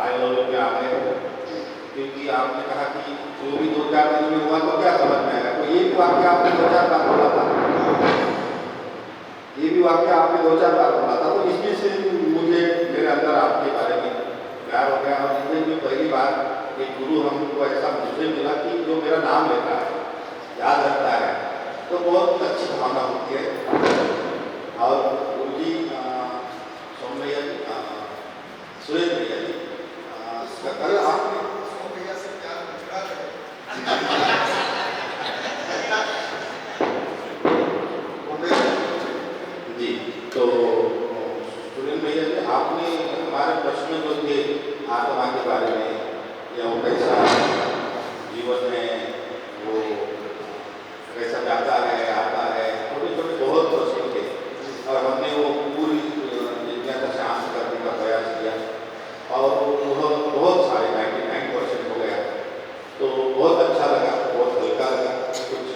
आयोजन पे आ गए, क्योंकि आपने कहा कि जो भी 2-4 दिन में हुआ तो क्या समझ में आएगा। तो ये भी वाक्य आपने 2-4 बार बोला था, ये भी वाक्य आपने 2-4 बार बोला था, तो इसमें से मुझे मेरे अंदर आपके बारे में प्यार हो गया। और जिंदगी में पहली बार एक गुरु हमको ऐसा मुझे मिला कि जो मेरा नाम लेता है, याद रखता है, तो बहुत अच्छी भावना होती है। और गुरु जी सौम्य जी, सुरेश भैया जी, अरे आपने भैया से प्यार जी, तो सुरेश भैया जी, आपने हमारे प्रश्न जो थे आत्मा के बारे में, या वो कैसा जीवन है, वो कैसा जाता है आता है, छोटे छोटे बहुत प्रश्न थे, और हमने वो पूरी जिज्ञासा शांत करने का प्रयास किया, और वह बहुत सारे 99% हो गया। तो बहुत अच्छा लगा, बहुत हल्का लगा, कुछ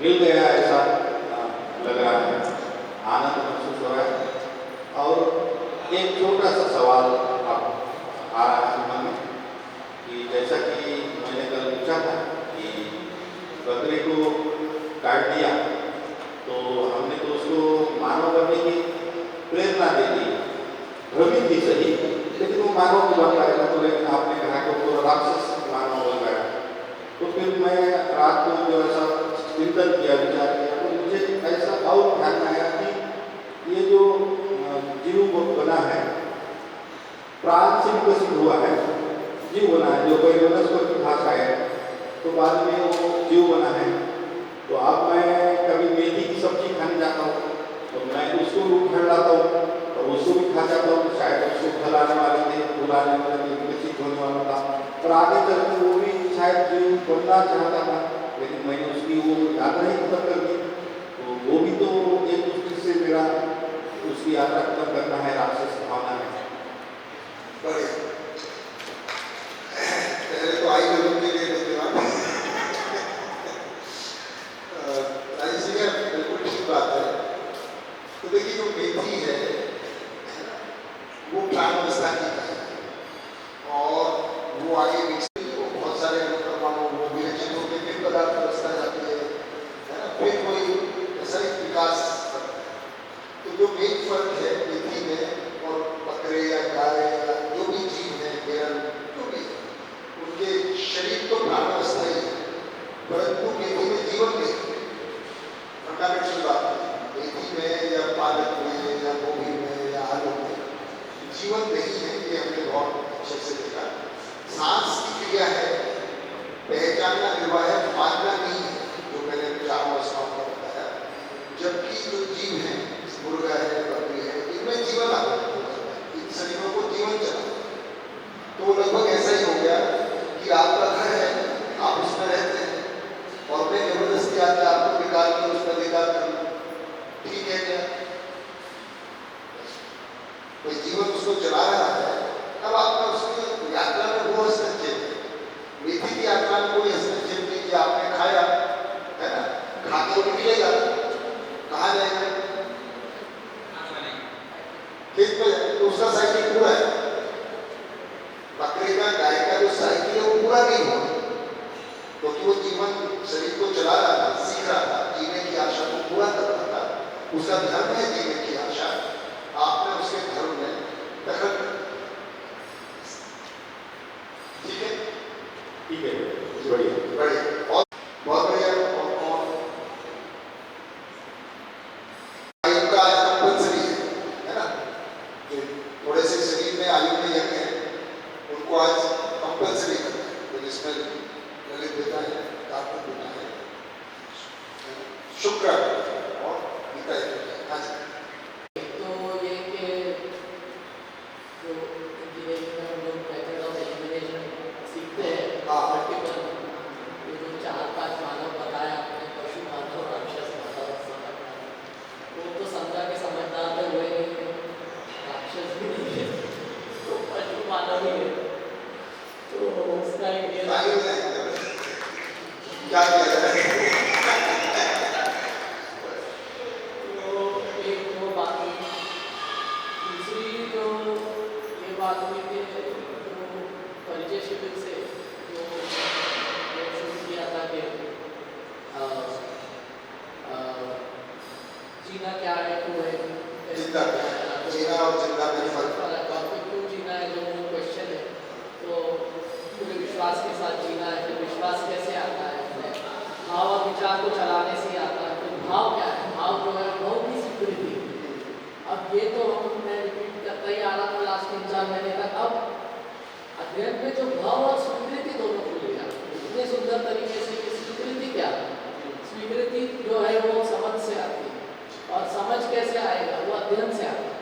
मिल गया ऐसा लग रहा है, आनंद महसूस हो रहा है। और एक छोटा सा सवाल अब आ रहा है मन में कि जैसा कि मैंने कल पूछा था कि बकरी को काट दिया तो हमने तो उसको मानव बनने की प्रेरणा दे दी, भ्रमित ही सही, लेकिन वो मानव को बन पाएगा। तो लेकिन आपने कहा कि वो राक्षस मानव बन गया। तो फिर मैं रात को जो ऐसा चिंतन किया, विचार किया, तो मुझे ऐसा और ध्यान में आया कि ये जो जीव बना है, प्राण से विकसित हुआ है, जीव बना है, जो कोई वनस्पति की भाषा है, तो बाद में वो जीव बना है। तो अब मैं कभी मेथी की सब्जी खाने जाता हूँ तो मैं उसको भी उखाड़ लाता हूँ और उसको भी खा जाता हूँ। शायद उसको फैलाने वाले थे, फुलाने वाले थे, विकसित होने वाला था, और आगे चल के वो भी शायद जीव बनना चाहता था, लेकिन मैंने उसकी वो यात्रा ही खत्म कर दी। तो वो भी तो एक दृष्टि से मेरा उसकी यात्रा खत्म करना है, राक्षस भावना है। पहले तो आई लोगों के लिए धन्यवाद। बिल्कुल ठीक बात है। तो देखिए, जो मेथी है वो प्राणावस्था की है, और वो आगे बहुत सारे परमाणु वो विरचित होकर फिर पदार्थ अवस्था जाती है ना, फिर कोई ऐसा ही विकास। तो जो मेन फर्क है मेथी में और बकरे या गाय या जो भी जीव है, केरल जो भी, उनके शरीर तो प्राणावस्था ही है, परंतु मेथी में जीवन नहीं है। फंडामेंटल बात है, मेथी में या पालक में या गोभी में या आलू में जीवन नहीं है, ये हमने बहुत अच्छे से देखा। सांस की क्रिया है, पहचानना निर्वाह है, मानना नहीं है, जो मैंने 4 अवस्थाओं का बताया। जबकि जो जीव है, मुर्गा है, बकरी है, इनमें जीवन आता है, इन शरीरों को जीवन चला। तो लगभग ऐसा ही हो गया कि आपका घर है, आप उसमें रहते हैं, और मैं जबरदस्ती आके आपको निकाल कर उसका अधिकार कर लूं, ठीक है क्या? कोई जीवन उसको चला रहा है, अब आपका उसकी यात्रा में वो हस्तक्षेप है। मेथी की यात्रा में कोई हस्तक्षेप नहीं किया, आपने खाया है ना, खा के वो निकलेगा, कहाँ जाएगा? खेत में। तो उसका साइकिल पूरा है। बकरे का, गाय का जो साइकिल है वो पूरा नहीं हुआ, क्योंकि वो जीवन शरीर को चला रहा था, सीख रहा था, जीने की आशा को पूरा कर रहा था। उसका धर्म है जीने की आशा, आपने उसके धर्म में दखल कर। ठीक है, ठीक है, बढ़िया बढ़िया, और बहुत बढ़िया। आयु का आज कंपल्सरी है ना, जो थोड़े से शरीर में आयु में यंग है उनको आज कंपल्सरी करना है, तो जिसमें ललित देता है, कार्तिक देता है, शुक्र और गीता है। हाँ जी। तो ये कि जो इंजीनियरिंग में हम लोग मेथड ऑफ एलिमिनेशन सीखते हैं, मल्टीपल, ये जो 4-5 मानव बताया आपने, पशु मानव, राक्षस मानव, वो तो समझा के समझदार तो हुए नहीं, राक्षस भी नहीं है, तो पशु मानव ही है। तो उसका क्या किया जाए? एक वो बात हुई, दूसरी जो ये बात हुई कि जीना क्या है, क्यों है, जिंदा क्या है, जीना और जिंदा में फर्क। क्यों जीना है जो वो क्वेश्चन है। तो पूरे विश्वास के साथ जीना है, फिर विश्वास कैसे आता है, भाव और विचार को चलाने से ही आता है। फिर भाव क्या है, भाव जो है भाव की स्वीकृति। अब ये तो मैं रिपीट करता ही आ रहा था लास्ट 3-4 महीने तक। अब अध्ययन में जो भाव और स्वीकृति दोनों खुल गया इतने सुंदर तरीके से कि स्वीकृति क्या है, स्वीकृति जो है वो समझ से आती है, और समझ कैसे आएगा, वो अध्ययन से आता है।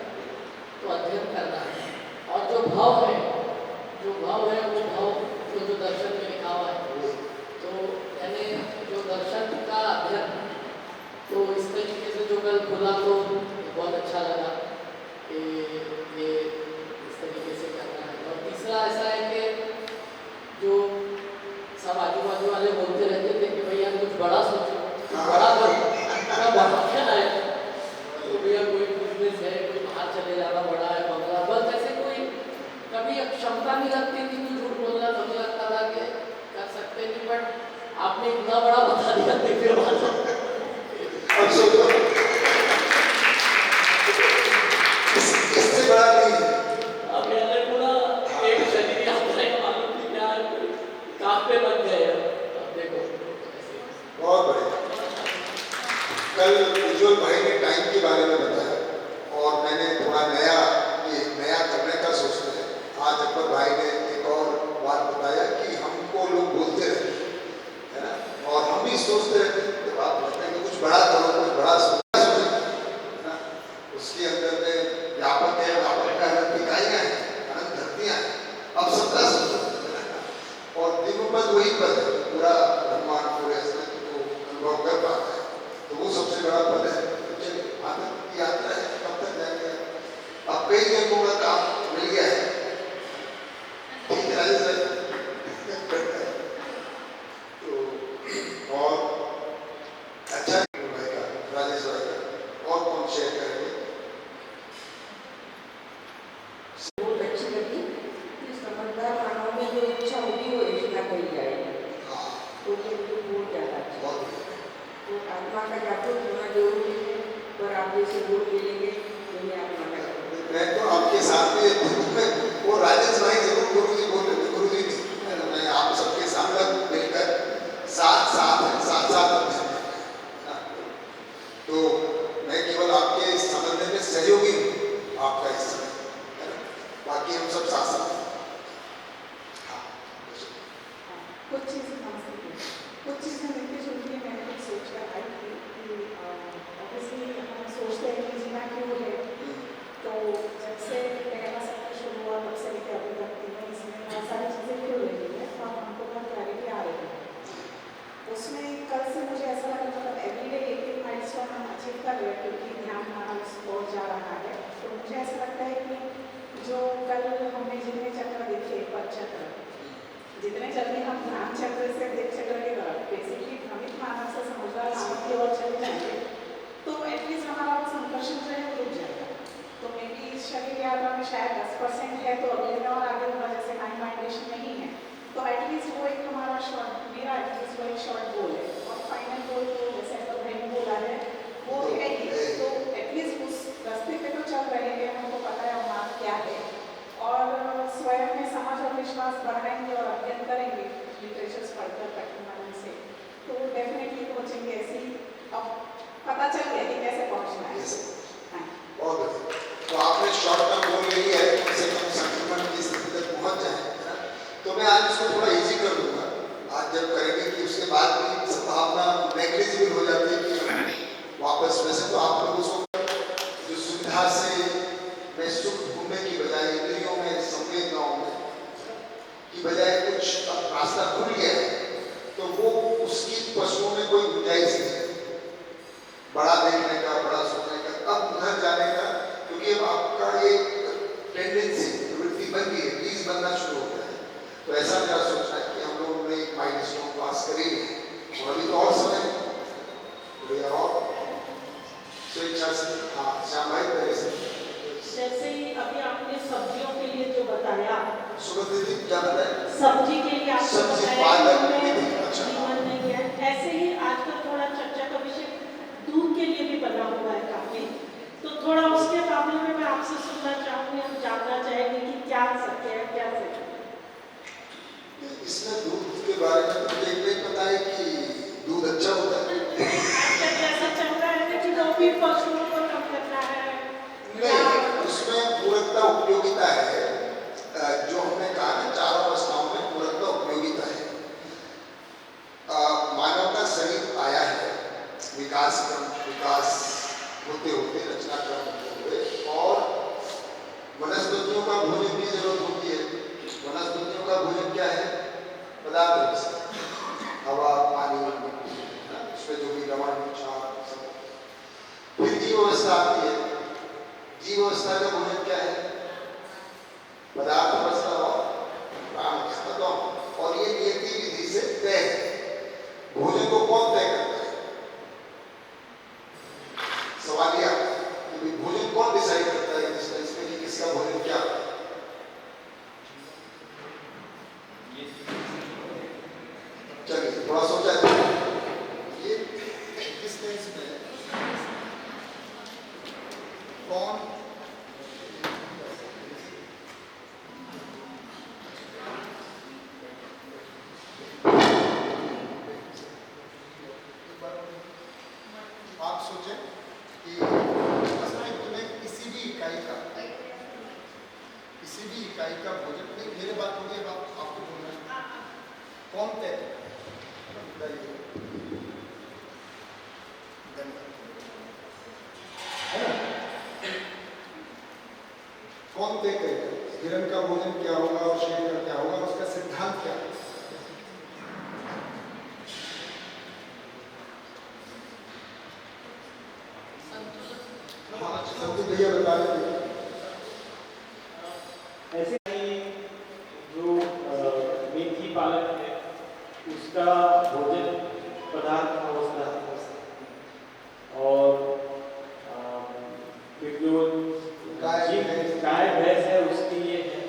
तो अध्ययन करना है। और जो भाव है, जो भाव है वो भाव जो दर्शन में लिखा हुआ है, तो यानी जो दर्शन का अध्ययन, तो इस तरीके से जो कल खुला तो बहुत अच्छा लगा कि ये इस तरीके से करना है। और तीसरा ऐसा है कि जो सब आजू बाजू वाले बोलते रहते थे कि भैया कुछ बड़ा सोचो, कुछ बड़ा करो, क्या बड़ा क्या है, तो भैया कोई बिजनेस है, कोई बाहर चले जाना बड़ा है, बंगला, बस ऐसे कोई कभी क्षमता नहीं लगती थी तो झूठ बोलना, कभी लगता था कि कर सकते नहीं, बट आपने इतना बड़ा बता दिया देखिए वाला। इससे बड़ा नहीं है। अब मैंने पूरा एक शरीर यात्रा है, मालूम नहीं क्या है, कांपे बन गए हैं। अब देखो ऐसे। बहुत बढ़िया। कल उज्ज्वल भाई ने टाइम के बारे में बताया और मैंने थोड़ा नया करने का सोचते हैं। आज अकबर भाई ने एक और बात बताया कि हमको लोग बोलते रहते है ना, और हम भी सोचते रहते हैं जब आप बोलते हैं कि कुछ बड़ा करो, कुछ बड़ा सोचो, है ना, उसके अंदर में व्यापक है, व्यापक का अनंत इकाइयां हैं, अनंत धरतियां हैं। अब सबका सोचो, और दिनों पद वही पद है, पूरा ब्रह्मांड पूरे अस्तित्व को अनुभव कर पाता है, तो वो सबसे बड़ा पद है। तो चलिए आनंद की यात्रा है, कब तक जाएंगे। अब कई जगहों का काम मिल गया है, ठीक है राजेश भाई। तो और अच्छा भाई का, राजेश भाई का, और कौन शेयर करेंगे। बहुत अच्छी लगी कि समझदार मानव में जो इच्छा होगी वो इच्छा कही जाएगी, तो ये मुझे बहुत ज़्यादा अच्छा लगा। तो आत्मा का जागरूक होना जरूरी है, पर आप जैसे गुरु मिलेंगे तो ये आत्मा का जागरूक। मैं तो आपके साथ में वो राजेश भाई जरूर गुरु जी बोल रहे थे, गुरु जी नहीं, मैं आप सबके सामने मिलकर साथ तो मैं केवल आपके समझने में सहयोगी हूँ, आपका इस समय, है ना, बाकी हम सब साथ साथ। हाँ, कुछ चीज़ें मिलकर जुलकर मैंने कुछ सोच कर आई थी कि ऑब्वियसली हम सोचते हैं कि जीना क्यों है, तो जब से पहला सफर शुरू हुआ तब से लेकर अभी तक तीनों इसमें बहुत सारी चीज़ें खुल रही है, तो अब हमको बहुत क्लैरिटी आ रही है उसमें। कल से मुझे ऐसा लगा मतलब एवरीडे एक माइलस्टोन हम अचीव कर रहे हैं, क्योंकि ध्यान हमारा उस ओर जा रहा है। तो मुझे ऐसा लगता है कि जो कल हमने जितने चक्र देखे, पद चक्र, जितने जल्दी हम ध्यान चक्र से दिक चक्र की तरफ बेसिकली भ्रमित मानव से समझदार मानव की ओर चले जाएंगे, तो एटलीस्ट हमारा वो संकर्षण जो है वो रुक जाएगा। तो मे बी इस शरीर यात्रा में शायद 10% है, तो अगले दिन और आगे होगा, जैसे टाइम बाइंडेशन नहीं है, तो एटलीस्ट वो एक हमारा शॉर्ट, मेरा एटलीस्ट वो एक शॉर्ट गोल है। और फाइनल गोल तो जैसे अकबर भाई ने बोला है वो है ही, तो एटलीस्ट उस रास्ते पे तो चल रहे हैं, हमको पता है हमारा क्या है, और स्वयं में समझ और विश्वास बढ़ाएंगे और अध्ययन करेंगे लिटरेचर्स पढ़कर कठिन से, तो डेफिनेटली पहुँचेंगे। ऐसे ही अब पता चल गया कि कैसे पहुँचना है। बहुत बढ़िया। तो आपने शॉर्ट टर्म गोल ले लिया है, कम से कम संक्रमण की स्थिति तक पहुँच जाए, है ना, तो मैं आज इसको थोड़ा इजी कर दूंगा। आज जब करेंगे कि उसके बाद भी संभावना नेग्लिजिबल हो जाती है कि वापस, वैसे तो आप लोग उसको जो सुविधा से मैं सुख ढूंढने की बजाय इंद्रियों में, संवेदनाओं में की बजाय कुछ रास्ता खुल गया है, तो वो उसकी पशुओं में कोई गुंजाइश नहीं, बड़ा देखने का, बड़ा सोचने का, अब उधर जाने का, क्योंकि अब आपका एक टेंडेंसी प्रवृत्ति बन गई है, बीज बनना शुरू हो गया है। तो ऐसा मेरा सोचना है कि हम लोगों ने एक माइलस्टोन पास करेंगे, और अभी तो और समय है, और स्वेच्छा से। हाँ श्याम भाई पहले से। जैसे ही अभी आपने सब्जियों के लिए जो बताया, सुगंध दीदी क्या बताया, सब्जी के लिए आपने सब्जी बताया पालक कि की उनमें अच्छा। जीवन नहीं है, ऐसे ही आजकल थोड़ा चर्चा का विषय दूध के लिए भी बना हुआ हुआ है काफ़ी, तो थोड़ा उसके मामले में मैं आपसे सुनना चाहूँगी, हम जानना चाहेंगे कि क्या सत्य है, क्या सच है। इसमें दूध के बारे में तो मुझे इतना ही पता है कि दूध अच्छा होता है। आजकल जैसा चल रहा है कि वो भी पशुओं को कम करना है, नहीं, उसमें पूरकता उपयोगिता है। जो हमने कहा ना, चारों अवस्थाओं में पूरकता उपयोगिता है। मानव का शरीर आया है विकास होते होते, रचनाक्रम होते हुए, और वनस्पतियों का भोजन की जरूरत होती है। वनस्पतियों का भोजन क्या है? पदार्थ, हवा, पानी, उसमें जो भी लवण, क्षार, सब। फिर जीव अवस्था आती है। जीव अवस्था का भोजन क्या है? पदार्थ अवस्था और प्राण अवस्था दोनों, और ये नियति विधि से तय है। भोजन को कौन तय करता है? सवाल यह कि भोजन कौन डिसाइड करता है इसमें कि किसका भोजन क्या है? चलिए थोड़ा सोचा जाए। ये एग्जिस्टेंस में कौन आप सोचें कि तुम्हें किसी भी इकाई का भोजन, नहीं मेरे बात हो गई, आपको बोलना है कौन तय है ना? कौन तय करेगा हिरण का भोजन क्या होगा और शेर का क्या होगा? उसका सिद्धांत क्या है? भैया बता दें। ऐसे ही जो मेथी पालक है उसका भोजन पदार्थ अवस्था है, और फिर जो गाय भैंस है उसके लिए है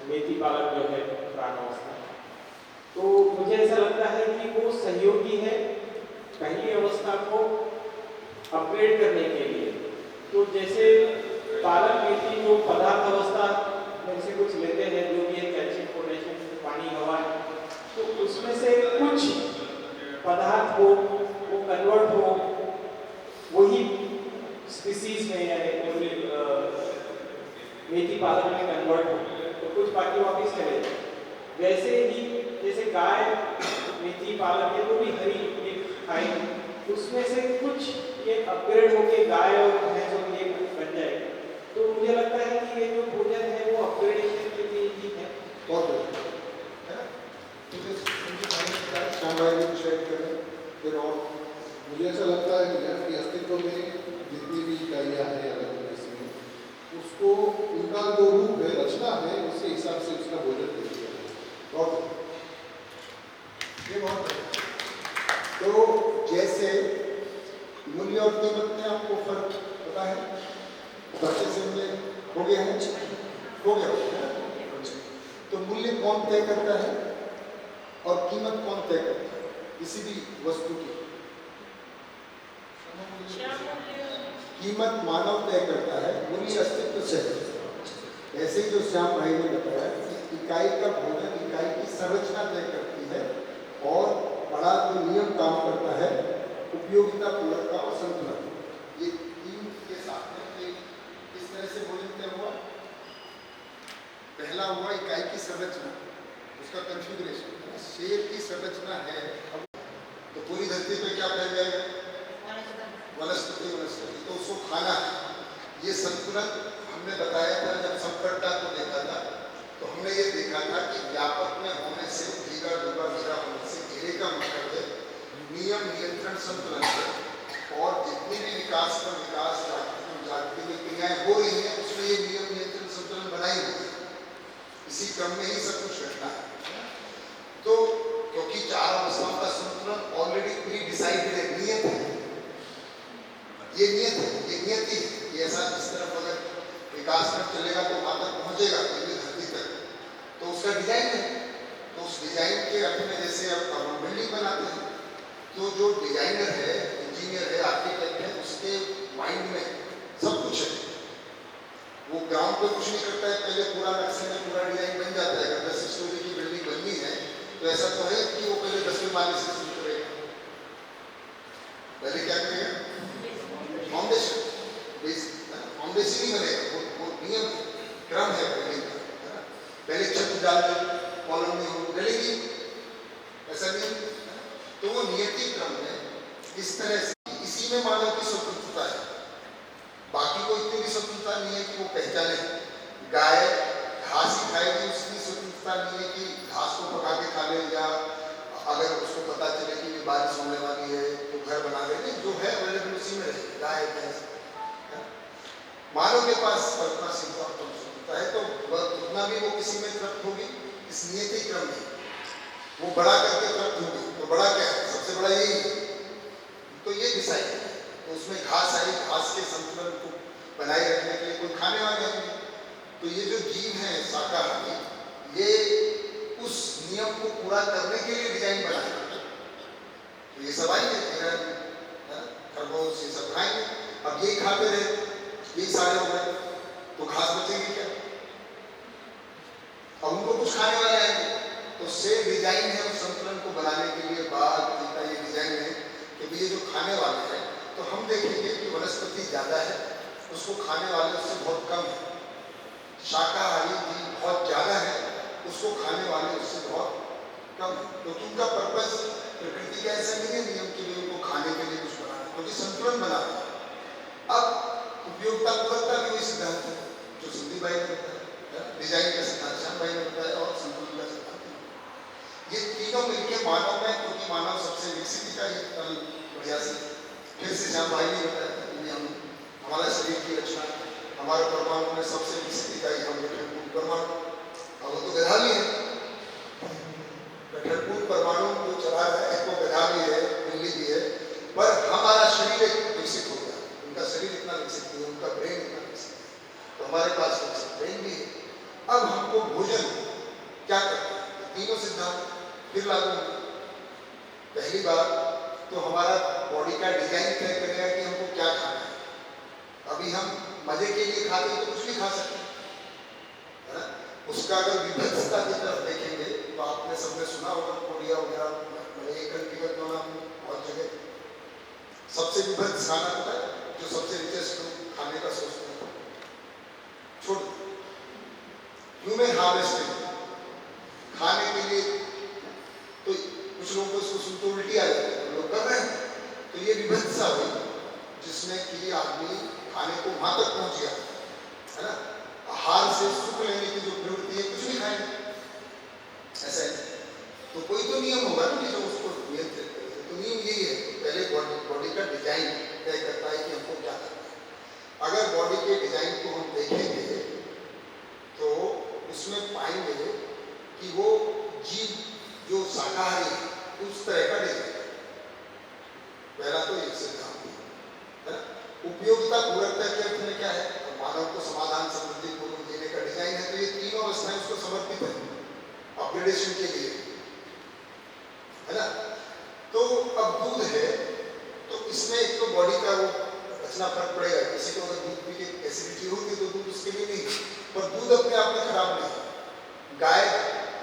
मेथी पालक जो है प्राण अवस्था। तो मुझे ऐसा लगता है कि वो सहयोगी है पहली अवस्था को अपग्रेड करने के लिए। तो जैसे पालक मेथी जो पदार्थ अवस्था में से कुछ लेते हैं, जो भी है कैल्शियम, पोटेशियम, पानी, हवा, तो उसमें से कुछ पदार्थ हो वो कन्वर्ट हो वही स्पीसीज में, यानी मेथी पालक में कन्वर्ट हो, तो कुछ बाकी वापिस चले जाए। वैसे ही जैसे गाय मेथी पालक है वो भी हरी खाएगी, उसमें से कुछ ये अपग्रेड होके गाय और भैंस और ये बन जाएगा। तो मुझे लगता है कि ये जो भोजन है वो अपग्रेडेशन के लिए ही है। बहुत बढ़िया है ना? फिर और मुझे ऐसा लगता है कि अस्तित्व में जितनी भी इकाइयाँ हैं अलग अलग इसमें, उसको उनका जो रूप है, रचना है, उसके हिसाब से उसका भोजन दे दिया है। बहुत ये बहुत तो जैसे मूल्य और कीमत में आपको फर्क पता है? बच्चे से मूल्य हो गया है, हो गया है ना? तो मूल्य कौन तय करता है और कीमत कौन तय करता है किसी भी वस्तु की? कीमत मानव तय करता है, मूल्य अस्तित्व से। ऐसे ही जो श्याम भाई ने बताया कि इकाई का भोजन इकाई की संरचना तय करती है, और बड़ा जो नियम काम करता है उपयोगिता, पूरकता और संतुलन। ये तीन के साथ में किस तरह से भोजन तय हुआ? पहला हुआ इकाई की संरचना, उसका कॉन्फ़िगरेशन। शेर की संरचना है तो पूरी धरती पे क्या फैल जाएगा? वनस्पति, तो उसको खाना है। ये संतुलन हमने बताया था जब संकटता को देखा था, तो हमने ये देखा था कि व्यापक में होने से, भीगा डूबा घेरा होने से, घेरे का मतलब है नियम, नियंत्रण, संतुलन है। और जितनी भी विकास पर विकास जागृति में क्रियाएं हो रही हैं उसमें ये नियम, नियंत्रण, संतुलन बनाई हुई है। इसी क्रम में ही सब कुछ घटना है। तो क्योंकि चार अवस्थाओं का संतुलन ऑलरेडी प्री डिसाइडेड है, नियत है, ये नियत है, ये नियति है। ये ऐसा जिस तरफ अगर विकास में चलेगा तो वहां तक पहुंचेगा, धरती तक, तो उसका डिजाइन है। तो उस डिजाइन के अर्थ में जैसे अब हम बिल्डिंग बनाते हैं, तो जो डिजाइनर है, इंजीनियर है, आर्किटेक्ट है, उसके माइंड में सब कुछ है। वो ग्राउंड पे कुछ नहीं करता है, पहले पूरा नक्शे में पूरा डिजाइन बन जाता है। अगर 10 स्टोरी की बिल्डिंग बननी है तो ऐसा तो है कि वो पहले 10वें माले से शुरू करेगा। पहले क्या करेगा? फाउंडेशन, फाउंडेशन ही बनेगा। वो नियम क्रम है बिल्डिंग का। पहले छत डाल दे, कॉलम नहीं हो डलेगी, ऐसा नहीं। तो वो नियति क्रम है। इस तरह से इसी में मानव की स्वतंत्रता है। बाकी को इतनी भी स्वतंत्रता नहीं है कि वो पहचाने। गाय घास ही खाएगी, उसकी स्वतंत्रता नहीं है कि घास को पका के खा ले, या अगर उसको पता चले कि ये बारिश होने वाली है तो घर बना लेंगे। जो है अवेलेबल उसी में रहेगी, गाय भैंस। मानव के पास कल्पना से स्वतंत्रता है, तो उतना भी वो किसी में तृप्त होगी, इस नियति क्रम में वो बड़ा करके तृप्त होगी। तो बड़ा क्या है? सबसे बड़ा यही है। तो ये डिसाइड है। तो उसमें घास आई, घास के संतुलन को बनाए रखने के लिए कोई खाने वाले हैं। तो ये जो जीव हैं शाकाहारी, ये उस नियम को पूरा करने के लिए डिजाइन बनाए। तो ये सब आएंगे, खरगोश, ये सब खाएंगे। अब यही खाते रहे, यही सारे हो गए, तो घास बचेगी क्या? अब उनको कुछ खाने वाले आएंगे। तो सेम डिजाइन है उस संतुलन को बनाने के लिए। बाघ चीता ये डिजाइन है कि ये जो खाने वाले हैं, तो हम देखेंगे कि वनस्पति ज्यादा है, उसको खाने वाले उससे बहुत कम है। शाकाहारी जीव बहुत ज्यादा है, उसको खाने वाले उससे बहुत कम है। क्योंकि उनका पर्पस प्रकृति का ऐसा नहीं है नियम के लिए उनको खाने के लिए कुछ बनाना, क्योंकि संतुलन बनाना है। अब उपयोगिता पूरकता भी वही सिद्धांत है जो सिद्धि भाई ने बताया, डिजाइन का सिद्धांत श्याम भाई ने बताया, और संतुलन का सिद्धांत। ये तीनों मिलकर मानव में, क्योंकि मानव सबसे विकसित का ये बढ़िया से फिर से श्याम भाई ने बताया कि हम हमारा शरीर की रचना, हमारे परमाणु में सबसे विकसित इकाई हम गठनपूर्ण परमाणु। अब वो तो गधा भी है, गठनपूर्ण परमाणु जो चला रहा है वो गधा भी है, बिल्ली भी है, पर हमारा शरीर एक विकसित हो गया। उनका शरीर इतना विकसित नहीं है, उनका ब्रेन इतना विकसित है, तो हमारे पास विकसित ब्रेन भी है। अब हमको भोजन क्या करते हैं? तीनों सिद्धांत फिर लागू होंगे। पहली बात तो हमारा बॉडी का डिजाइन तय करेगा कि हमको क्या खाना है। अभी हम मजे के लिए खाते हैं तो कुछ भी खा सकते हैं, है ना? उसका अगर विभत्सता की तरफ देखेंगे तो आपने सबने सुना होगा कोरिया वगैरह, बहुत जगह सबसे विभत्स खाना होता है, जो सबसे रिचेस्ट लोग खाने का सोचते हैं। छोड़ ह्यूमन हार्वेस्टिंग खाने के लिए, तो कुछ लोगों को इसको सुनते उल्टी आ जाती है, लोग कर रहे हैं। तो ये विभत्सता हुई जिसमें कि आदमी खाने को वहां तक पहुंच गया, है ना? आहार से सुख लेने की जो प्रवृत्ति है, कुछ भी खाएंगे, ऐसा है। तो कोई तो नियम होगा ना कि जो उसको नियंत्रित करे। तो नियम यही है, पहले बॉडी का डिजाइन तय करता है कि हमको क्या करना है। अगर बॉडी के डिजाइन को हम देखेंगे तो उसमें पाएंगे कि वो जीव जो शाकाहारी है उस तरह का डिजाइन। पहला तो एक सिद्धांत है ना। उपयोगिता पूरकता के अर्थ में क्या है? तो मानव को समाधान समृद्धि पूर्वक देने का डिजाइन है। तो ये तीनों अवस्थाएं उसको समर्पित है अपग्रेडेशन के लिए, है ना? तो अब दूध है तो इसमें एक तो बॉडी का वो रचना फर्क पड़ेगा। किसी को अगर दूध पी के एसिडिटी होती तो दूध उसके लिए नहीं, पर दूध अपने आप में खराब नहीं। गाय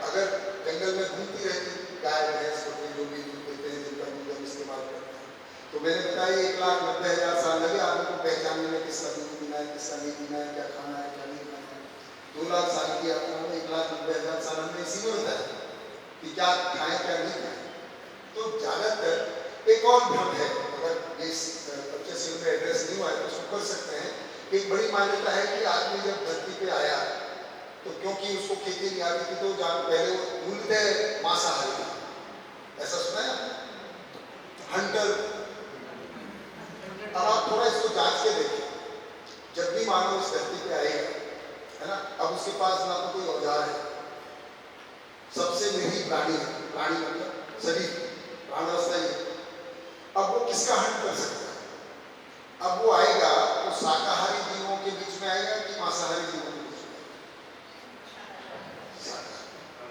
अगर जंगल में घूमती रहती, गाय भैंस बकरी जो भी दूध देते हैं जिनका दूध हम इस्तेमाल करते हैं, तो मैंने बताया 1,90,000 साल लगे आदमी को पहचानने में किसका दूध पीना है, किसका नहीं पीना है, क्या खाना है, क्या नहीं खाना है। 2 लाख साल की यात्रा में 1,90,000 साल हमने इसी में बताया कि क्या खाएं क्या नहीं खाएं। तो ज्यादातर एक और भ्रम है, अगर ये अच्छे से उनमें एड्रेस नहीं हुआ है तो उसको कर सकते हैं। एक बड़ी मान्यता है कि आदमी जब धरती पे आया तो क्योंकि उसको खेती नहीं आती थी तो पहले वो मूलतः मांसाहारी था, ऐसा सुना है आपने? हंटर। अब आप थोड़ा इसको जांच के देखिए, जब भी मानव इस धरती पे आएगा, है ना, अब उसके पास ना तो कोई औजार है, सबसे निरीह प्राणी है, प्राणी मतलब शरीर, प्राणावस्था ही। अब वो किसका हंट कर सकता है? अब वो आएगा तो शाकाहारी जीवों के बीच में आएगा कि मांसाहारी जीवों के बीच में?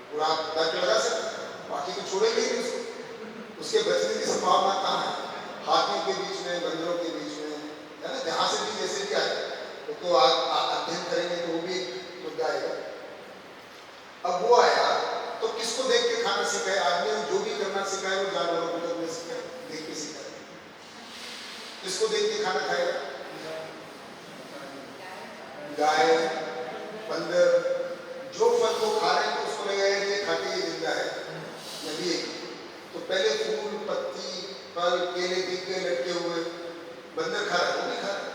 पूरा तर्क लगा सकते हैं, बाकी को छोड़ेंगे ही उसको, उसके बचने की संभावना कहाँ है? हाथियों के बीच में, बंदरों के बीच में, है ना, जहाँ से भी जैसे भी आए तो अध्ययन करेंगे तो वो भी मुद्दा आएगा। अब वो आया तो किसको देख के खाना सिखाए? आदमी ने जो भी करना सिखाए वो जानवरों को करने सिखाए, देख के सिखाए। किसको देख के खाना खाएगा? गाय, बंदर, जो फल वो खा रहे हैं तो उसको लगेगा ये खा के ये जिंदा है। नबी तो पहले फूल, पत्ती, फल, केले देख के लटके हुए बंदर खा रहा है, वो भी खा रहा है।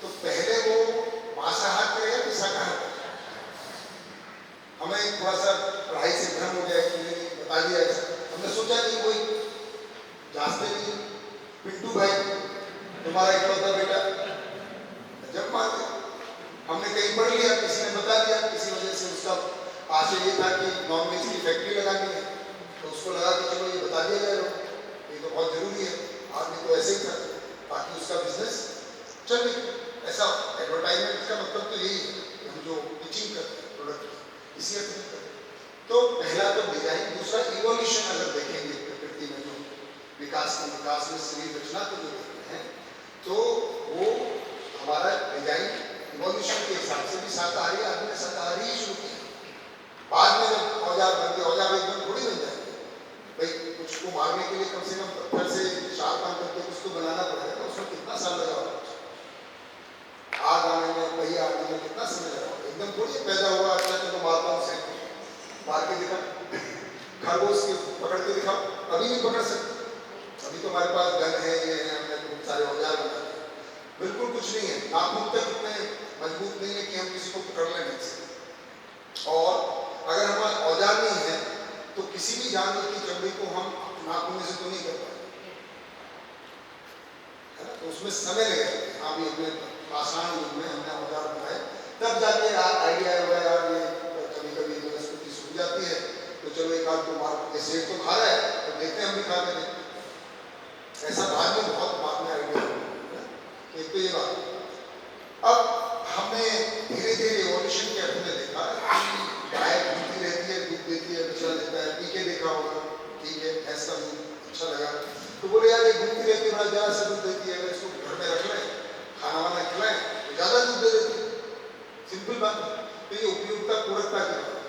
तो पहले वो मांसाहार करेगा कि शाकाहार? हमें थोड़ा सा पढ़ाई से भ्रम हो गया कि बता दिया ऐसा, हमने सोचा कि कोई जांचते नहीं। पिंटू भाई तुम्हारा इकलौता बेटा, जब मानते हमने कहीं पढ़ लिया, किसी ने बता दिया, किसी वजह से उसका आशय ये था कि नॉनवेज की फैक्ट्री लगानी है तो उसको लगा कि चलो ये बता दिया जाएगा, ये तो बहुत जरूरी है। आदमी तो ऐसे ही था ताकि उसका बिजनेस चले। ऐसा एडवर्टाइजमेंट का मतलब तो यही है, हम जो पिचिंग करते हैं प्रोडक्ट इसी अर्थ में करते हैं। तो पहला तो डिजाइन, दूसरा इवोल्यूशन। अगर देखेंगे प्रकृति में जो विकास में शरीर रचना को जो देखते हैं तो वो हमारा डिजाइन इवोल्यूशन के हिसाब से भी शाकाहारी, आदमी ने शाकाहारी ही शुरू किया। बाद में जब औजार बन गए, औजार एकदम थोड़ी बन जाएंगे भाई, कुछ को मारने के लिए कम से कम पत्थर से शार काम करके कुछ तो बनाना पड़ेगा, तो उसमें कितना साल लगा होगा? आग आने में, पहिया आने में कितना समय लगा होगा? एकदम थोड़ी पैदा हुआ, अच्छा चलो मारता हूँ, से मार के दिखा, खरगोश के पकड़ के दिखाओ, अभी नहीं पकड़ सकते। अभी तो हमारे पास गन है, ये है, हमने बहुत सारे औजार बना दिए, बिल्कुल कुछ नहीं है। नाखून तक इतने मजबूत नहीं है कि हम किसी को पकड़ ले नहीं सकते। और अगर हमारे औजार नहीं है तो किसी भी जानवर की चमड़ी को हम नाखून से तो नहीं कर पाएंगे, है ना? तो उसमें समय लगेगा। हाँ भी अपने आसान युग में हमने औजार बनाए, तब जाके आइडिया हुआ यार ये कभी कभी वनस्पति सूख जाती है तो चलो एक आध को मार, शेर तो खा रहा है तो देखते हैं हम भी खा के देखते। ऐसा बाद में बाद में आइडिया हुआ। एक तो ये बात। अब हमने धीरे धीरे इवोल्यूशन के अर्थ में देखा कि गाय घूमती रहती है, दूध देती है, बछड़ा देता है, पी के देखा होगा, ठीक है, भैंस का दूध अच्छा लगा तो बोले यार ये घूमती रहती है, बड़ा ज़्यादा से दूध देती है, अगर इसको घर में रख लें, खाना वाना खिलाएं तो ज़्यादा दूध दे देती है। सिंपल बात है। तो ये उपयोगिता पूरकता की बात है।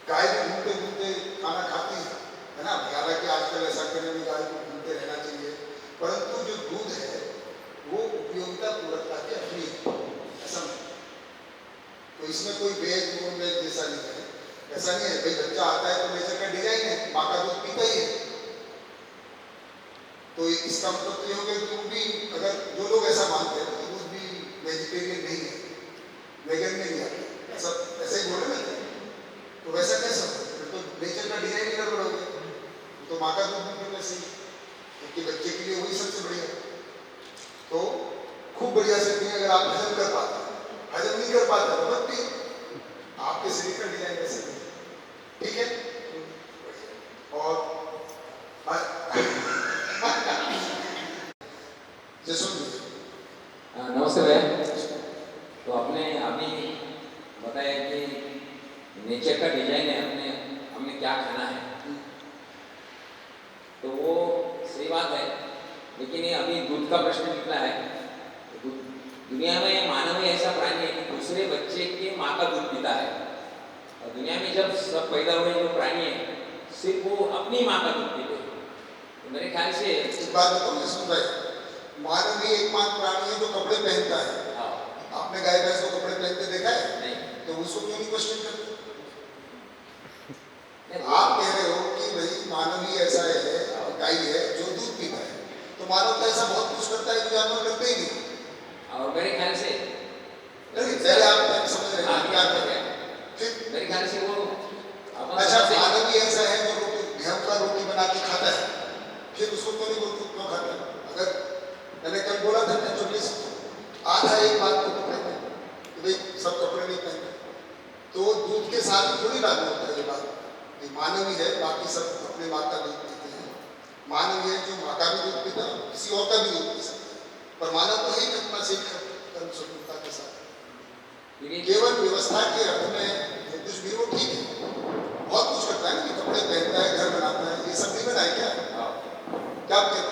गाय भी घूमते घूमते खाना खाती है ना? हालांकि आजकल ऐसा करने में गाय को घूमते रहना चाहिए, परंतु जो दूध है वो उपयोगिता पूरकता की अपनी है, ऐसा नहीं। तो इसमें कोई वेज नॉन वेज जैसा नहीं है, ऐसा नहीं है भाई बच्चा आता है तो नेचर का डिजाइन है, माँ का दूध पीता ही है। तो इसका मतलब तो ये हो गया कि वो भी, अगर जो लोग ऐसा मानते हैं कि दूध भी वेजिटेरियन नहीं है, वेगन में नहीं आता, ऐसा ऐसे ही बोले ना, तो वैसा कैसा होगा? तो नेचर का डिजाइन ही गड़बड़ हो गया। तो माँ का दूध भी पीना सही, क्योंकि बच्चे के लिए वही सबसे बढ़िया। तो खूब बढ़िया से पिए, अगर आप हजम कर पाते, हजम नहीं कर पाते तो मत पिए, आपके शरीर का डिजाइन कैसे नहीं, ठीक है? और नमस्ते भैया। तो आपने अभी बताया कि नेचर का डिजाइन है, हमने क्या खाना है, तो वो सही बात है। लेकिन ये अभी दूध का प्रश्न निकला है। दुनिया में मानव ही ऐसा प्राणी है कि दूसरे बच्चे के माँ का दूध पीता है, और दुनिया में जब सब पैदा हुए जो प्राणी है सिर्फ वो अपनी माँ का दूध पीते हैं। तो मेरे ख्याल से एक बात बताऊँ इसमें भाई, मानव ही एकमात्र प्राणी है जो कपड़े पहनता है। आपने गाय भैंस को कपड़े पहनते देखा है? नहीं। तो उसको क्यों नहीं क्वेश्चन करते? आप कह रहे हो कि भाई मानव ही ऐसा है, गाय है जो दूध पीता है, तो मानव तो ऐसा बहुत कुछ करता है जो जानवर करते ही नहीं। और मेरे ख्याल से नहीं, पहले आप समझ रहे हैं क्या कर रहे हैं? मेरे ख्याल से वो अच्छा, मानव ही ऐसा है जो गेहूं का रोटी बना के खाता है, फिर उसको क्यों नहीं बोलते क्यों खाता है? अगर मैंने कल बोला था नेचुरली आधा एक बात को पकड़ते कि भाई सब कपड़े नहीं पहनते, तो दूध के साथ थोड़ी लागू होता है ये बात। मानव ही है, बाकी सब अपने माँ का दूध पीते हैं। मानव ही है जो माँ का भी दूध पीता है, किसी और का भी दूध पी सकता है, पर मानव तो ही अपना सीख कर्म स्वतंत्रता के साथ केवल व्यवस्था के अर्थ में कुछ भी वो ठीक है, बहुत कुछ करता है ना, कि कपड़े पहनता है, घर बनाता है, ये सब नहीं बनाए क्या? क्या कहते हैं?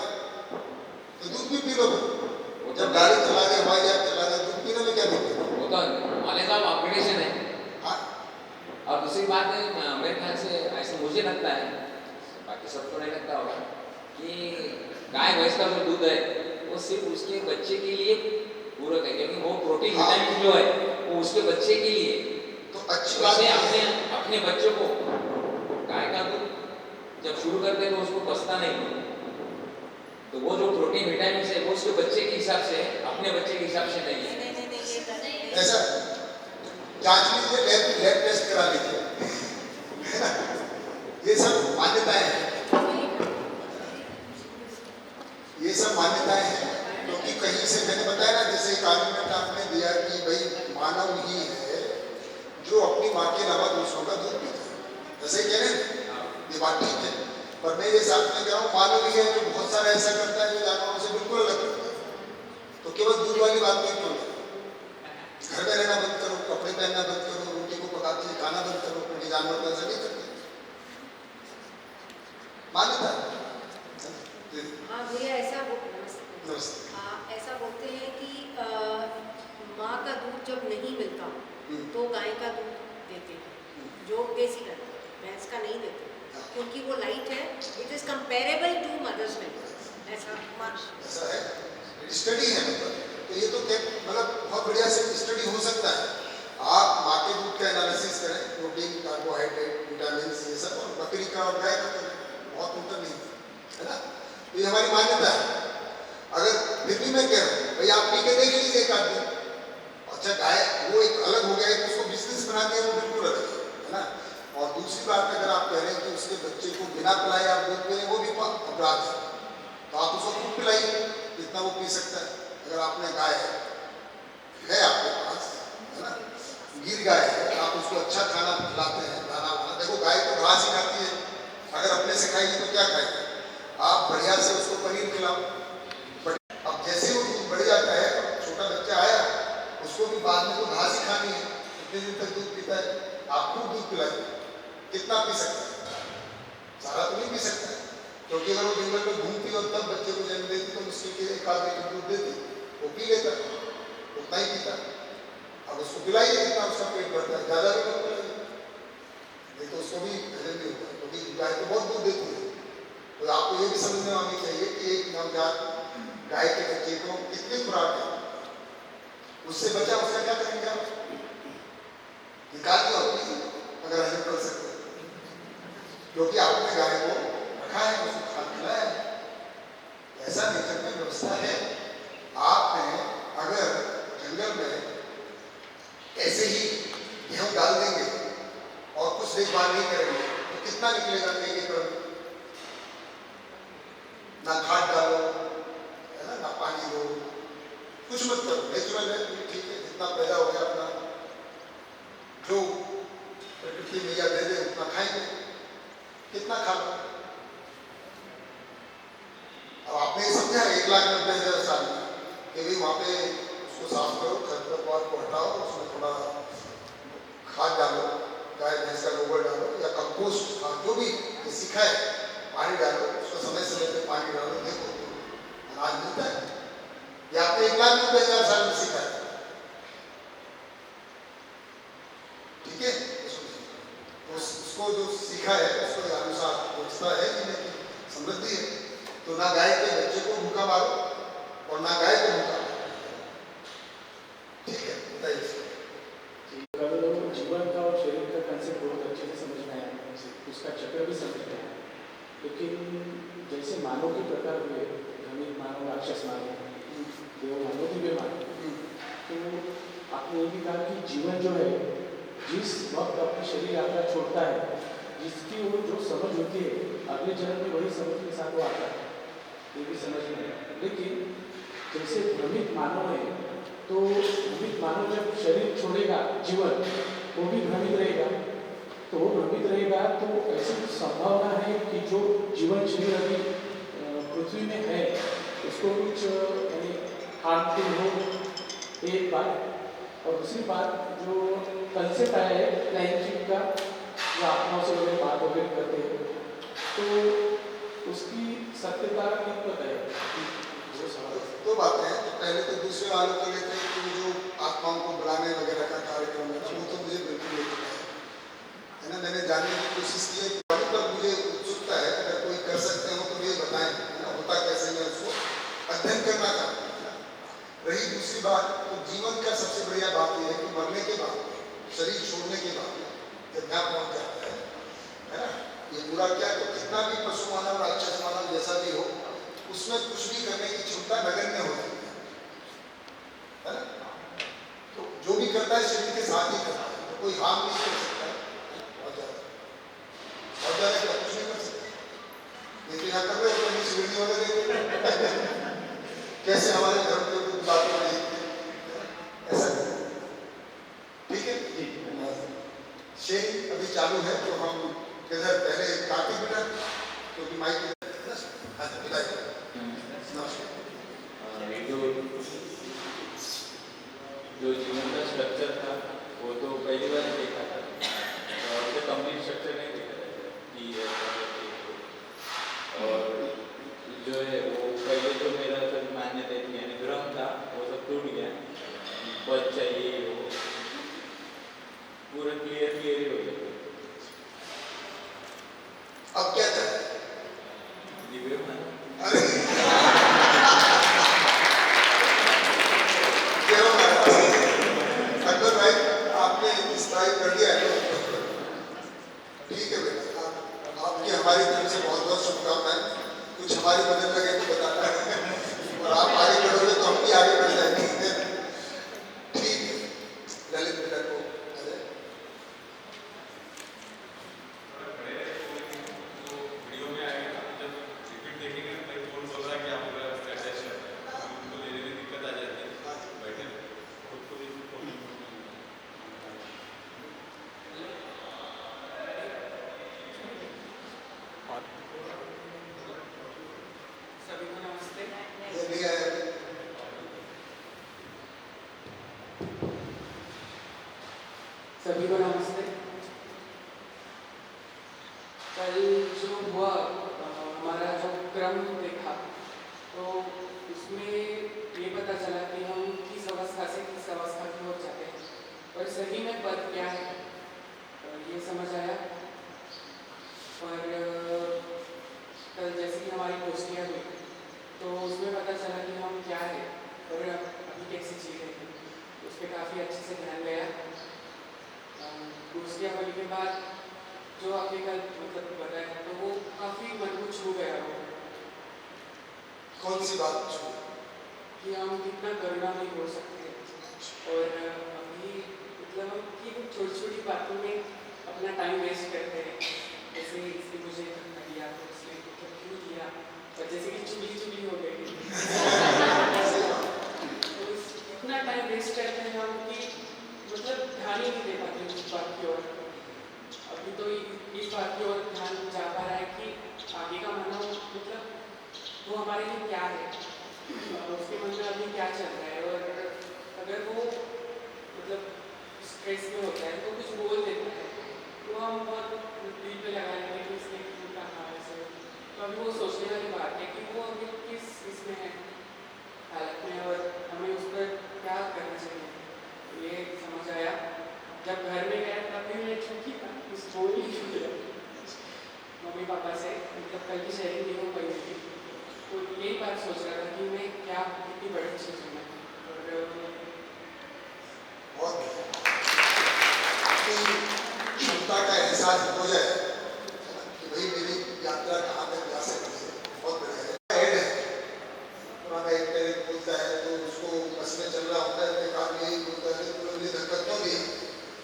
बात है, मेरे ख्याल से ऐसा मुझे लगता है, बाकी सबको नहीं लगता होगा, कि गाय भैंस का जो दूध है वो सिर्फ उसके बच्चे के लिए पूरक है, क्योंकि वो प्रोटीन विटामिन जो है वो उसके बच्चे के लिए। तो अच्छी बात वैसे है। अपने बच्चों को गाय का दूध जब शुरू करते हैं तो उसको पचता नहीं, तो वो जो प्रोटीन विटामिन है वो उसके बच्चे के हिसाब से है, अपने बच्चे के हिसाब से नहीं है। ऐसा जांच लीजिए, लैब टेस्ट करा लीजिए, है ना? ये सब मान्यताएं हैं, ये सब मान्यताएं हैं, क्योंकि कहीं से मैंने बताया ना, जैसे एक आर्गुमेंट आपने दिया कि भाई मानव ही है जो अपनी माँ के अलावा दूसरों का दूध पीता है, ऐसे कह रहे हैं, ये बात ठीक है, पर मैं ये साथ में कह रहा हूँ मानव ही है जो बहुत सारा ऐसा करता है जो जानवरों से बिल्कुल अलग करता है। तो केवल दूध वाली बात में क्यों नहीं? घर में रहना बंद करो, कपड़े पहनना बंद करो, रोटी को पकाते हुए खाना बंद करो, क्योंकि जानवर तो ऐसा नहीं करते। मान्यता हाँ भैया, ऐसा बोलते हैं कि माँ का दूध जब नहीं मिलता तो गाय का दूध देते हैं, जो बेसिक है, भैंस का नहीं देते, क्योंकि वो लाइट है, it is comparable to mother's milk. ऐसा है, स्टडी है मतलब, तो ये तो मतलब बहुत बढ़िया से स्टडी हो सकता है। आप माँ के दूध का एनालिसिस करें, प्रोटीन, कार्बोहाइड्रेट, विटामिन, ये सब, और बकरी का और गाय का करें, बहुत अंतर नहीं है ना। तो ये हमारी मान्यता है। अगर फिर भी मैं कह रहा हूँ भाई आप पी के देख लीजिए एक आदमी, अच्छा गाय वो एक अलग हो गया, उसको बिजनेस बना दिया, वो बिल्कुल अलग है ना। और दूसरी बात, अगर आप कह रहे हैं कि उसके बच्चे को बिना पिलाए आप दूध पिए, वो भी अपराध है, तो आप उसको खूब पिलाइए जितना वो पी सकता है। अगर आपने गाय है आपके पास, है ना, गिर गाय है, आप उसको अच्छा खाना खिलाते हैं, दाना वाना, देखो गाय तो घास ही खाती है, अगर अपने से खाएगी तो क्या खाएगी? आप बढ़िया से उसको पनीर खिलाओ। अब जैसे वो दूध बढ़ जाता है, छोटा बच्चा आया, उसको भी बाद में तो घास ही खानी है, कितने दिन तक दूध पीता है, आप खूब दूध पिलाइए, कितना पी सकता है? सारा तो नहीं पी सकता है, क्योंकि अगर वो जंगल में घूमती और तब बच्चे को जन्म देती तो मुश्किल के एक आध लीटर दूध देती, वो पी लेता, उतना ही पीता। अब उसको पिलाइए जितना उसका पेट भरता है, ज़्यादा भी मत पिलाइए, नहीं तो उसको भी हजम नहीं होता, क्योंकि गाय तो बहुत दूध देती है। तो आपको ये भी समझ में आनी चाहिए कि एक नवजात गाय के बच्चे को कितनी खुराक है, उससे बचा उसका क्या करेंगे आप? निकाल दिया अगर हजम कर सकते, क्योंकि आपने गाय को रखा है, उसको खाद खिलाया है, ऐसा नेचर में व्यवस्था है। आपने अगर जंगल में ऐसे ही गेहूं डाल देंगे और कुछ देखभाल नहीं करेंगे तो कितना निकलेगा एक एकड़ में? ना खाद डालो, है ना, ना पानी दो, कुछ मत करो, नेचुरल है, ठीक है, जितना पैदा हो गया अपना जो प्रकृति मैया दे दे उतना खाएंगे, कितना खा लो। अब आपने समझा 1,90,000 साल में कि भाई वहाँ पे उसको साफ करो, खरपतवार को हटाओ, उसमें थोड़ा खाद डालो, गाय भैंस का गोबर डालो या कंपोस्ट खाद, जो भी सीखा है, पानी डालो, उसको समय समय पे पानी डालो, देखो अनाज मिलता है। ये आपने 1,90,000 साल में सीखा है, ठीक है। तो उसको जो सीखा है उसको अनुसार व्यवस्था है, समृद्धि है, तो ना गाय के बच्चे को भूखा मारो और ना गाय को भूखा मारो, ठीक है। बताइए। जीवन का और शरीर का कंसेप्ट बहुत अच्छे से समझ में आया, उसका चक्र भी समझ में आया, लेकिन जैसे मानव के प्रकार हुए, धनिक मानव, राक्षस मानव, देव मानव, दिव्य मानव, तो आपने ये भी कहा कि जीवन जो है जिस वक्त अपनी शरीर यात्रा छोड़ता है, जिसकी वो जो समझ होती है अगले जन्म में वही समझ के साथ वो आता है, ये भी समझ में आया। लेकिन जैसे भ्रमित मानव है, तो भ्रमित मानव जब शरीर छोड़ेगा, जीवन वो भी भ्रमित रहेगा, तो वो भ्रमित रहेगा, तो ऐसी कुछ संभावना है कि जो जीवन शरीर अभी पृथ्वी में है उसको कुछ यानी हार्मफुल हो, एक बात। और दूसरी बात, जो कंसेप्ट आया है प्लाइंग का, जो आत्माओं से वगैरह बात वगैरह करते हैं, तो उसकी सत्यता कितनी है? दो बातें हैं, तो पहले तो दूसरे वालों को लेते हैं कि जो आत्माओं को बुलाने वगैरह का कार्यक्रम है ना, वो तो मुझे बिल्कुल नहीं पता है ना। यहाँ पहुंच जाता है ना। ये पूरा क्या तो कितना भी पशु मानव राक्षस मानव जैसा भी हो, उसमें कुछ भी करने की क्षमता नगण्य हो जाती है ना। तो जो भी करता है शरीर के साथ ही करता है, तो कोई हार्म नहीं कर सकता है। और ज्यादा कुछ नहीं कर सकता। ये तो यहाँ कर रहे हो सिगरेटी वाले देखे कैसे हमारे धर्म के कुछ बातें नहीं ऐसा नहीं। ठीक है, शेर अभी चालू है तो हम इधर पहले कार्तिक बेटा क्योंकि माइक जो जीवन का स्ट्रक्चर था वो तो पहली बार देखा था, और तो कंप्लीट स्ट्रक्चर नहीं देखा था कि और जो है वो पहले तो मेरा सब मान्यता थी यानी भ्रम था वो सब टूट गया। बच चाहिए वो पूरा क्लियर ही हो गया। अब क्या चाहिए? अकबर भाई आपने डिस्क्राइब कर दिया है, ठीक है बेटा, आपकी हमारी तरफ से बहुत बहुत शुभकामनाएं। कुछ हमारी मदद लगे तो बताना और आप आगे बढ़ोगे तो हम भी आगे बढ़ जाएंगे। ठीक है, ललित बेटा को सभी को नमस्ते। कल जो हुआ हमारा जो क्रम देखा तो उसमें ये पता चला कि हम किस अवस्था से किस अवस्था की ओर जाते हैं और सही में पद क्या है ये समझ आया। और कल जैसे कि हमारी गोष्ठियाँ हुई तो उसमें पता चला कि हम क्या है और अभी कैसे जी रहे हैं, उस पर काफ़ी अच्छे से ध्यान गया। गोष्ठियाँ होने के बाद जो आपने कल मतलब बताया तो वो काफ़ी मन को छू गया। वो कौन सी बात छू? कि हम कितना करुणा नहीं हो सकते और अभी मतलब हम कि छोटी छोटी बातों में अपना टाइम वेस्ट करते हैं। जैसे इसने मुझे धक्का दिया तो इसने मतलब क्यों दिया, और जैसे कि चुगली हो गई तो इतना टाइम वेस्ट करते हैं हम कि मतलब ध्यान ही नहीं दे पाते उस बात की ओर। अभी तो इस बात की ओर ध्यान जा पा रहा है कि आगे का मानव मतलब वो हमारे लिए क्या है, उसके मन में अभी क्या चल रहा है। और अगर वो मतलब स्ट्रेस में होता है तो कुछ बोल देता है तो हम बहुत दिल पे लगा लेंगे कि इसने क्यों कहा ऐसे। तो अभी वो सोचने वाली बात है कि वो अभी किस इसमें है हालत में और हमें उस पर क्या करना चाहिए ये समझ आया। जब घर में गया तब भी मैं चुकी था, कुछ बोल नहीं किया मम्मी पापा से, मतलब कल की शेयरिंग नहीं हो पाई थी। तो यही बात सोच रहा था कि मैं क्या कितनी बड़ी चीज़ हूँ और क्षमता का एहसास हो जाए कि भाई मेरी यात्रा कहाँ तक जा सकती है, बहुत बढ़िया है। पुराना एक टैलेंट बोलता है तो उसको बस में चल रहा होता है, एक आदमी यही बोलता है तो मुझे धक्का क्यों दिया,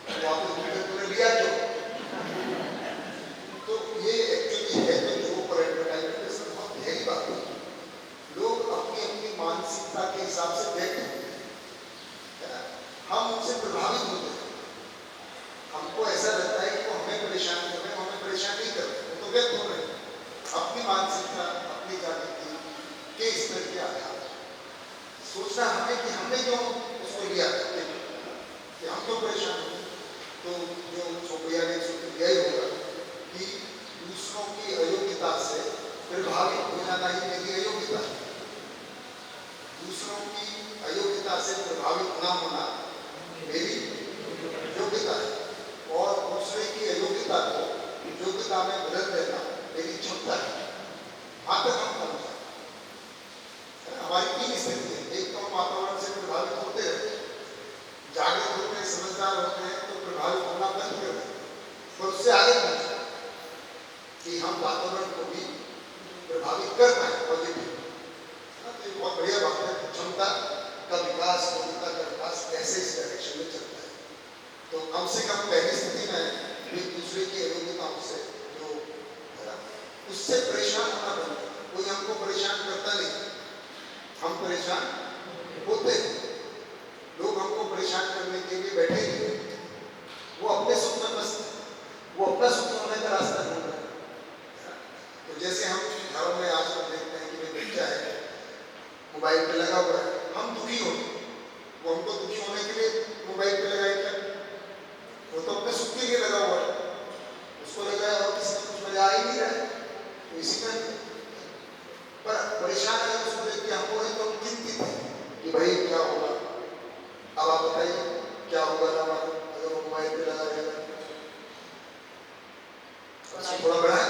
तो आपने तुमने लिया क्यों। तो ये एक्चुअली है तो जो पर एडवर्टाइजमेंट है सब बहुत गहरी बात है। लोग अपनी अपनी मानसिकता के हिसाब से देखते हैं, हम उनसे प्रभावित होते हैं। हमको ऐसा लगता है कि वो हमें परेशान कर रहे हैं, हमें जैसे हम घरों में आजकल देखते हैं कि भाई बच्चा है मोबाइल पे लगा हुआ है, हम दुखी होते हैं, वो हमको दुखी होने के लिए मोबाइल पे लगाए क्या? वो तो अपने सुख के लिए लगा हुआ है, उसको लगाया और किसी को कुछ मजा आ ही नहीं रहा है, तो इसी में पर परेशान है उसको देख के हमको एकदम चिंतित है कि भाई क्या होगा। अब आप बताइए क्या होगा ना अगर वो मोबाइल पे लगा रहेगा? थोड़ा बड़ा है,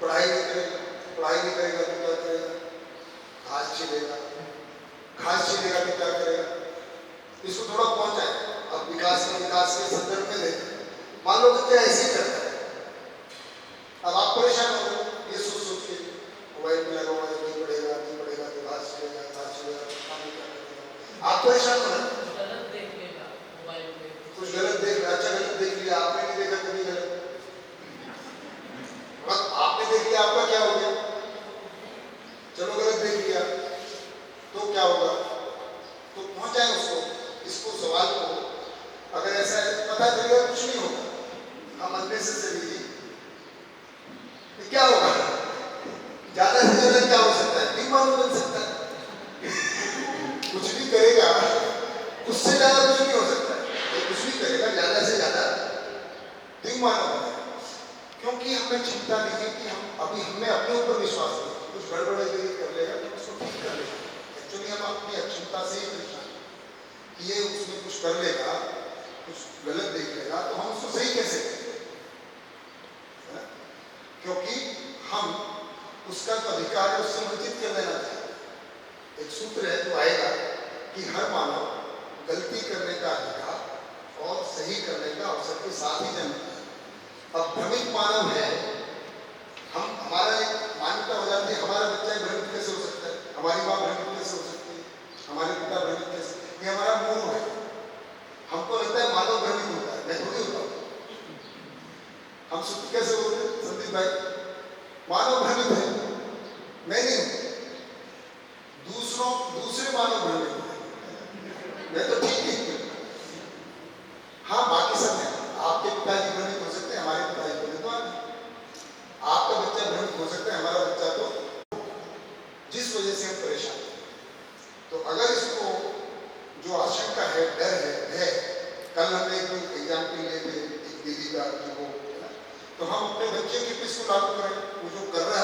पढ़ाई नहीं करेगा तो क्या करेगा? घास छीलेगा तो क्या करेगा? इसको थोड़ा पहुंचाए। अब विकास के संदर्भ में देखें, मान लो बच्चा ऐसे ही करता है, अब आप परेशान हो गए ये सोच के मोबाइल में लगा हुआ है, नहीं पढ़ेगा तो घास छीलेगा आप परेशान हो रहे, कुछ गलत देख रहे, अच्छा गलत देख लिया, आपने नहीं देखा कभी गलत, आपने देख लिया, आपका क्या हो गया? चलो गलत देख लिया तो क्या होगा? तो पहुंचाए उसको, इसको सवाल को, अगर ऐसा है पता चलेगा कुछ नहीं होगा, हम अंदर से लीजिए तो क्या होगा? ज्यादा से ज्यादा क्या हो सकता है? बेईमान बन सकता है, कुछ भी करेगा उससे ज्यादा कुछ नहीं हो सकता है, कुछ भी करेगा ज्यादा से ज्यादा बेईमान होगा, क्योंकि हमें क्षमता नहीं है कि हम अभी हमें अपने ऊपर विश्वास नहीं, कुछ गड़बड़ कर लेगा तो उसको ठीक कर लेगा। एक्चुअली हम अपनी अक्षमता से ही परेशान कि ये उसमें कुछ कर लेगा, कुछ गलत देख लेगा तो हम उसको सही कैसे करें? क्योंकि हम उसका जो अधिकार है उससे वंचित कर देना चाहते हैं। एक सूत्र है जो आएगा कि हर मानव गलती करने का अधिकार और सही करने का अवसर के साथ ही जन्मता है। अब भ्रमित मानव है, हम हमारा एक मान्यता हो जाती है, हमारा बच्चा भ्रमित कैसे हो सकता है, हमारी माँ भ्रमित कैसे हो सकती है, हमारे पिता भ्रमित कैसे, ये हमारा मोह है। हमको लगता है मानव भ्रमित होता है, मैं थोड़ी होता हूँ। हम सुख कैसे होते हैं संदीप भाई? मानव भ्रमित है, मैं नहीं हूँ, दूसरे मानव भ्रमित है, मैं तो ठीक ही। हाँ बाकी सब है, आपके पिताजी भ्रमित हो सकते हैं, हमारे पिताजी भ्रमित हो नहीं, आपका बच्चा भ्रमित हो सकता है, हमारा बच्चा तो जिस वजह से हम परेशान हैं। तो अगर इसको जो आशंका है, डर है, कल हमने एक एग्जाम्पल लिए थे एक दीदी का जो वो है ना, तो हम अपने बच्चे की इसको लागू करें, वो जो कर रहा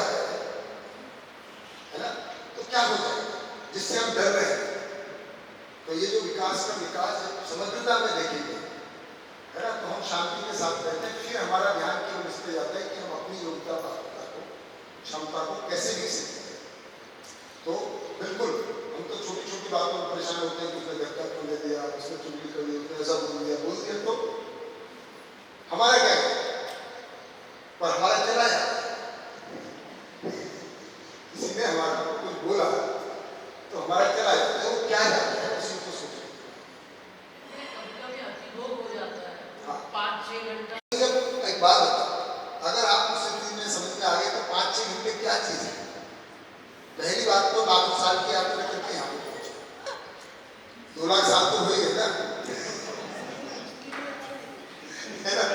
है ना, तो क्या हो जाएगा जिससे हम डर रहे हैं? तो ये जो विकास है समग्रता में देखेंगे है ना, तो हम शांति के साथ रहते हैं। फिर हमारा ध्यान केवल इस पे जाता है कि हम अपनी योग्यता पात्रता को, क्षमता को कैसे विकसित करें। तो बिल्कुल हम तो छोटी छोटी बातों में परेशान होते हैं कि उसने घर का खोल दिया, उसने चुगली कर दी, उसने ऐसा बोल दिया तो हमारा क्या है? पर हमारा चला जाता है, किसी ने हमारा कुछ बोला तो हमारा चला जाता है, वो क्या जाता है उसी को सोचो। जब एक बात बता, अगर आप उस स्थिति में समझ में आ गए तो 5-6 घंटे क्या चीज है? पहली बात तो लाखों साल की आपने करके यहाँ पे पहुंचे, 2 लाख साल तो हुए ना, है ना,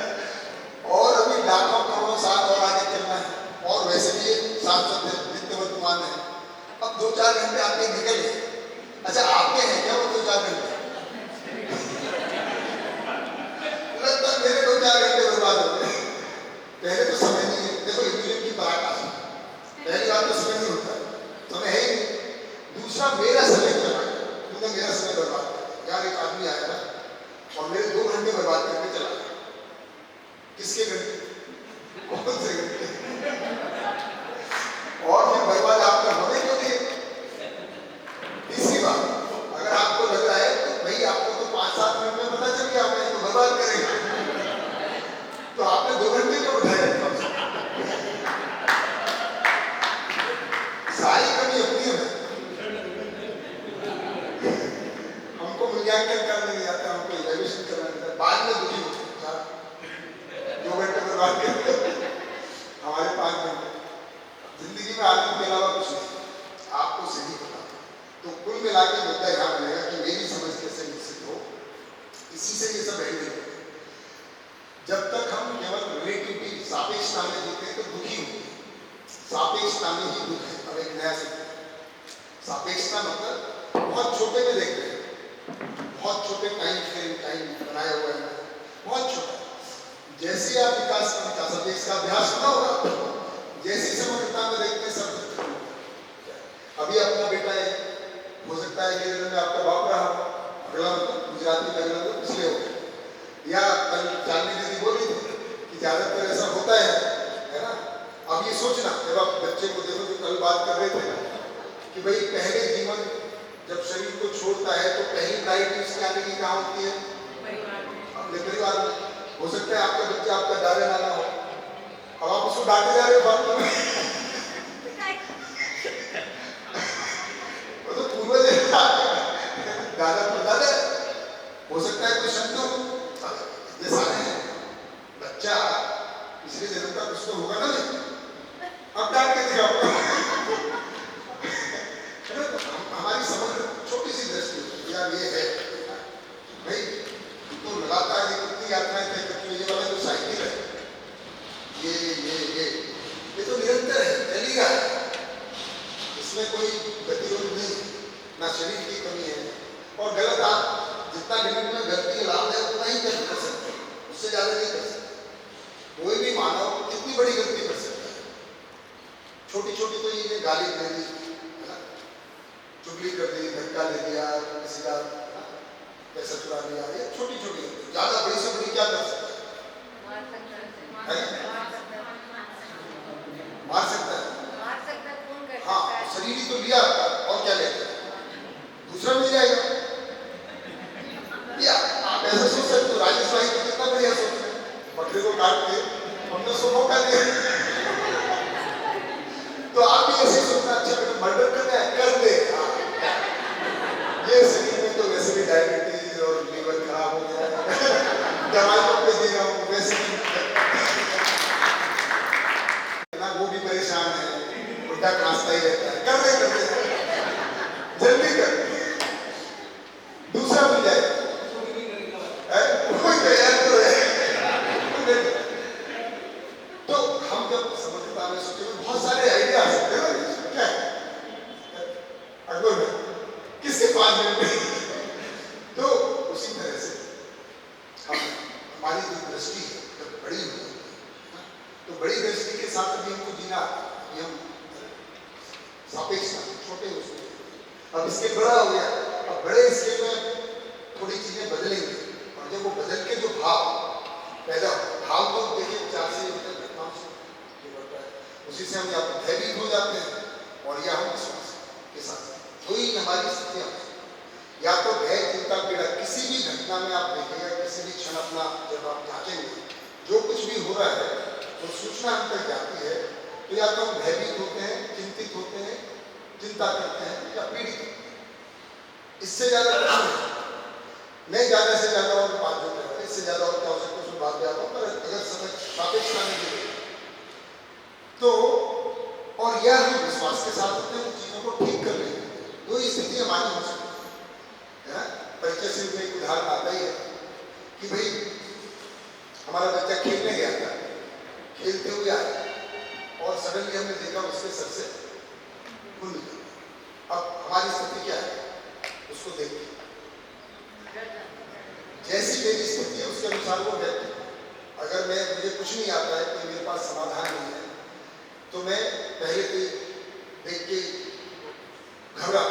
और अभी लाखों करोड़ों साल और आगे चलना है, और वैसे भी शाश्वत है, नित्य वर्तमान है। अब 2-4 घंटे आपके निकल गए, अच्छा आपके हैं क्या वो 2-4 घंटे? लगता है मेरे 2-4 घंटे बर्बाद हो गए। पहले तो समय नहीं है, देखो इल्यूजन की पराकाष्ठा, पहली बात तो समय नहीं होता, समय है ही नहीं। दूसरा मेरा समय चला गया, तूने मेरा समय बर्बाद कर दिया। यार एक आदमी आया था और मेरे 2 घंटे बर्बाद करके चला गया। किसके घंटे? कौन से घंटे? और फिर बर्बाद आपका होने क्यों दिए? तीसरी बात, अगर आपको लग रहा है तो भाई आपको तो 5-7 मिनट में पता चल गया, आपने तो बर्बाद करेगा, तो आपने 2 घंटे क्यों उठाए? सारी कमी अपनी है, हमको मूल्यांकन करने नहीं आता, हमको इवैल्यूएशन करना नहीं आता, बाद में दुखी होते हैं 2 घंटे बर्बाद करके, हमारे 5 घंटे। जिंदगी में आदमी के अलावा कुछ नहीं, आपको सही पता। तो कुल मिला के मुद्दा यहाँ बनेगा कि मेरी समझ कैसे विकसित हो, इसी से ये सब हैंडल होगा। जब तक हम केवल रिलेटिविटी सापेक्षता में जीते हैं तो दुखी होते हैं, सापेक्षता में ही दुख है। अब एक नया शब्द सापेक्षता मतलब बहुत छोटे में देख रहे हैं, बहुत छोटे टाइम बनाया हुआ है, बहुत छोटा। जैसे आप विकास का विकास इसका अभ्यास होना होगा, जैसी समग्रता में देखते हैं सब। अभी अपना बेटा है, हो सकता है ये में आपका बाप रहा, अगला गुजराती में अगला तो पिछले हो, या कल चांदनी दीदी बोली थी कि ज्यादातर ऐसा होता है ना। अब ये सोचना, जब आप बच्चे को देखो, जो कल बात कर रहे थे ना कि भाई पहले जीवन जब शरीर को छोड़ता है तो पहली प्रायोरिटी उसके आने की कहाँ होती है? अपने परिवार में। हो सकता है आपका बच्चा आपका दादा नाना हो, अब आप उसको डांटे जा रहे हो बात में, तो पूर्वज दादा परदादा। हो सकता है कोई शत्रु जैसा है बच्चा, इसलिए जन्म का कुछ तो होगा ना। नहीं अब डांट के दिखाओ। हमारी समग्र छोटी सी दृष्टि यार ये है भाई, तो लगातार ये कितनी यात्राएं तय करती है। ये वाला जो साइकिल है, ये तो निरंतर है, चलेगा, इसमें कोई गतिरोध नहीं, ना शरीर की कमी है। और गलत आप जितना लिमिट में गलती लाभ है उतना ही कर सकते, उससे ज्यादा नहीं कर सकते। कोई भी मानव कितनी बड़ी गलती कर सकता है, छोटी छोटी तो ये गाली दे दी, चुगली कर दी, धक्का ले दिया, किसी का पैसा चुरा लिया, ये छोटी छोटी। ज्यादा बड़ी से बड़ी क्या कर सकता है? मार सकता है। हाँ, शरीर ही तो लिया और क्या लेते हैं, दूसरा मिल जाएगा। या आप ऐसा सोच सकते हो, राजेश भाई तो कितना बढ़िया सोच रहे हैं, बकरे को काट के हमने उसको मौका दिया। तो आप भी ऐसे सोचना, अच्छा बेटा मर्डर करना है कर दे। ये शरीर में तो वैसे भी डायबिटीज और लीवर खराब हो गया है, दवाई पे दे रहा हूँ, वैसे ना वो भी परेशान है, उल्टा कांसता ही रहता है, कर दे जल्दी कर, दूसरा मिल जाए। तो हम जब समझता में सोचे बहुत सारे आइडिया आ सकते हैं, क्या अकबर में किसके पास में। तो उसी तरह से हमारी जो दृष्टि है जब बड़ी होती है, तो बड़ी दृष्टि के साथ भी हमको जीना, ये हम सापेक्ष छोटे उसमें। अब इसके बड़ा हो गया, अब बड़े स्केल में थोड़ी चीजें बदलेंगी, और जब वो बदल के जो भाव पैदा भाव तो देखिए 4 से घटनाओं से जो बढ़ता है, उसी से हम या तो भयभीत हो जाते हैं और या हम विश्वास के साथ। तो ही हमारी स्थितियां, या तो भय, चिंता, पीड़ा, किसी भी घटना में आप देखेंगे, किसी भी क्षण अपना जब आप जांचेंगे, जो कुछ भी हो रहा है तो सूचना हम तक जाती है, तो या तो हम भयभीत होते हैं, चिंतित होते हैं, चिंता करते हैं, या पीड़ित होते हैं। इससे ज्यादा कुछ नहीं, ज्यादा से ज्यादा और बात होता है, इससे ज्यादा और क्या हो सकता है उसमें बात आता हूँ। पर अगर समझ सापेक्षता में देखें तो, और यह हम विश्वास के साथ अपने चीजों को ठीक कर लेंगे, तो स्थिति हमारी हो सकती है। परिचय से में एक उदाहरण आता ही है कि भाई हमारा बच्चा खेलने गया था, खेलते हुए आया और सडनली हमने देखा उसके सर से खून निकला। अब हमारी स्थिति क्या है उसको देख के, जैसी मेरी स्थिति है उसके अनुसार वो व्यक्ति, अगर मुझे कुछ नहीं आता है, कोई मेरे पास समाधान नहीं है, तो मैं पहले तो देख के घबरा,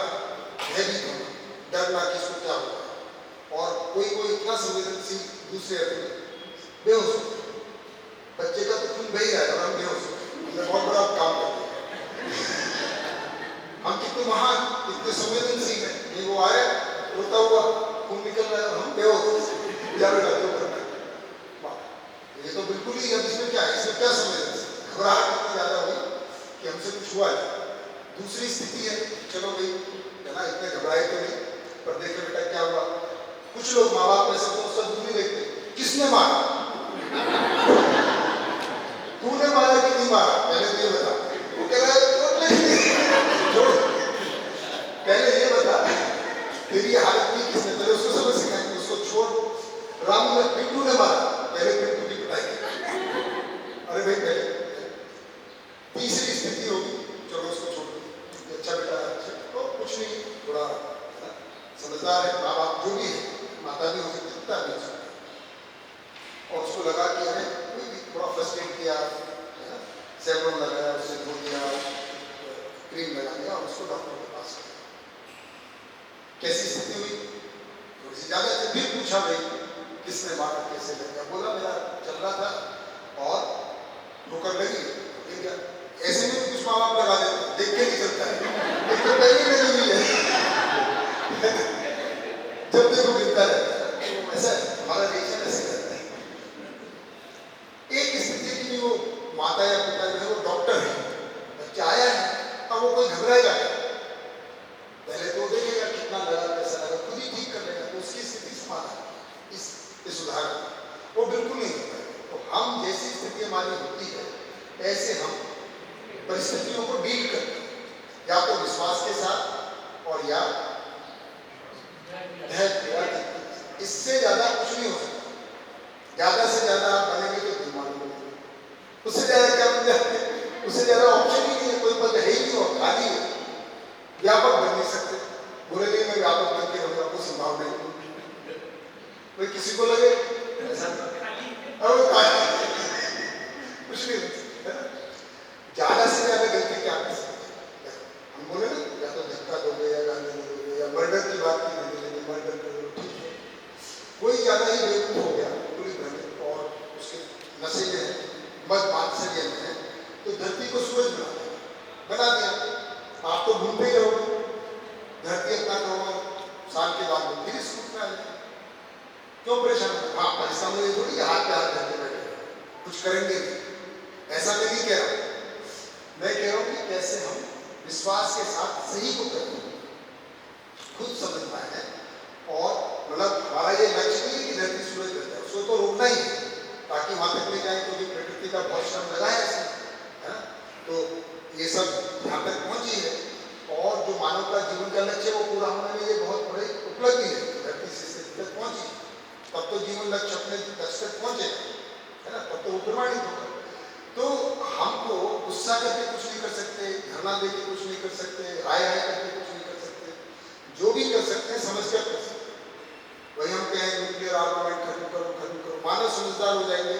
भयभीत होना, डरना कि इसको क्या होगा। और कोई इतना संवेदनशील दूसरे अर्थ में बेहोश, बच्चे का तो खून बह रहा है और हम बेहोश, बहुत बड़ा काम करते हैं। हम कितने महान, कितने संवेदनशील हैं, ये वो आया रोता हुआ खून निकल रहा है और हम बेहोश, ये तो बिल्कुल ही, अब इसमें क्या है, इसमें क्या संवेदनशील, घबराहट इतनी ज्यादा हुई कि हमसे कुछ हुआ है। दूसरी स्थिति है, चलो भाई है ना, इतने घबराए तो नहीं, पर देखे बेटा क्या हुआ। कुछ लोग माँ बाप ऐसे तो उसका दूर नहीं देखते, किसने मारा, तूने मारा कि नहीं मारा, पहले तो ये बता। वो कह रहा है पहले ये बता तेरी हालत नहीं किसने, पहले उसको समझ सिखाएंगे, उसको छोड़। राम ने पिंटू ने मारा, पहले पिंटू की पिटाई की। अरे भाई पहले तीसरी स्थिति हो किया, है ना, सेवरम लगाया, उससे धो दिया, क्रीम लगा दिया और उसको डॉक्टर के पास गया। कैसी स्थिति हुई, थोड़ी सी ज्यादा थी, फिर पूछा भाई किसने मारा, कैसे लग गया, बोला मेरा चल रहा था और ठोकर लगी, गिर गया। ऐसे में भी कुछ माँ बाप लगा देते, देख के नहीं चलता है, एक तो पहले लगी हुई है जब देखो गिरता है, ऐसा हमारा रिएक्शन ऐसे करता है। एक स्थिति की वो माता या पिता जो है वो डॉक्टर है, बच्चा आया है, अब वो कोई घबराएगा क्या, पहले तो देखेगा कितना लगा, कैसा लगा, खुद ही ठीक कर लेगा, तो उसकी स्थिति समाधान इस उदाहरण वो बिल्कुल नहीं होता है। तो हम जैसी स्थिति हमारी होती है ऐसे हम परिस्थितियों को डील करते हैं, या तो विश्वास के साथ और या धैर्य। इससे ज्यादा कुछ नहीं हो सकता, ज्यादा से ज्यादा आप बनेंगे तो बीमार होंगे, उससे ज्यादा क्या बन जाते, उससे ज्यादा ऑप्शन ही नहीं है, कोई पद है ही नहीं और खाली है, व्यापक बन नहीं सकते, बुरे दिन में व्यापक करके रहूंगा कुछ संभाव नहीं, कोई किसी को लगे ऐसा कुछ नहीं, ज्यादा से ज्यादा गलती क्या कर सकते, हम बोले ना, या तो धक्का दोगे या गाली दोगे या मर्डर की बात की नहीं, मर्डर कर दो, ठीक है, कोई ज्यादा ही बेवकूफ हो गया, पूरी भ्रमित और उसके नशे में है, मत मात्सर्य में है, तो धरती को सूरज बना दिया, आप तो घूमते ही रहोगे, धरती अपना करोगे, साल के बाद में फिर स्कूल में आ जाए, क्यों परेशान हो? हाँ, परेशान हो थोड़ी हाथ पे हाथ धरते बैठे कुछ करेंगे नहीं, ऐसा मैं नहीं कह रहा हूं, मैं कह रहा हूं कि कैसे हम विश्वास के साथ सही को करें, खुद समझ पाए हैं, और मतलब हमारा ये लक्ष्य नहीं है कि धरती सूरज बन जाए, उसको तो रोकना ही है, ताकि वहां तक ले जाए, क्योंकि प्रकृति का बहुत श्रम लगा है इसमें, है ना, तो ये सब यहाँ तक पहुंची है, और जो मानव का जीवन का लक्ष्य है वो पूरा होने में ये बहुत बड़ी उपलब्धि है, धरती से स्थिति तक पहुंची, तब तो जीवन लक्ष्य अपने लक्ष्य तक पहुंचेगा, है ना, तब तो वो प्रमाणित होगा। तो हमको गुस्सा करके कुछ नहीं कर सकते, धरना देके कुछ नहीं कर सकते, हाय हाय करके कुछ नहीं कर सकते, जो भी कर सकते हैं समझ कर सकते हैं। वही हम कहें न्यूक्लियर आर्मामेंट खत्म करो, मानव समझदार हो जाएंगे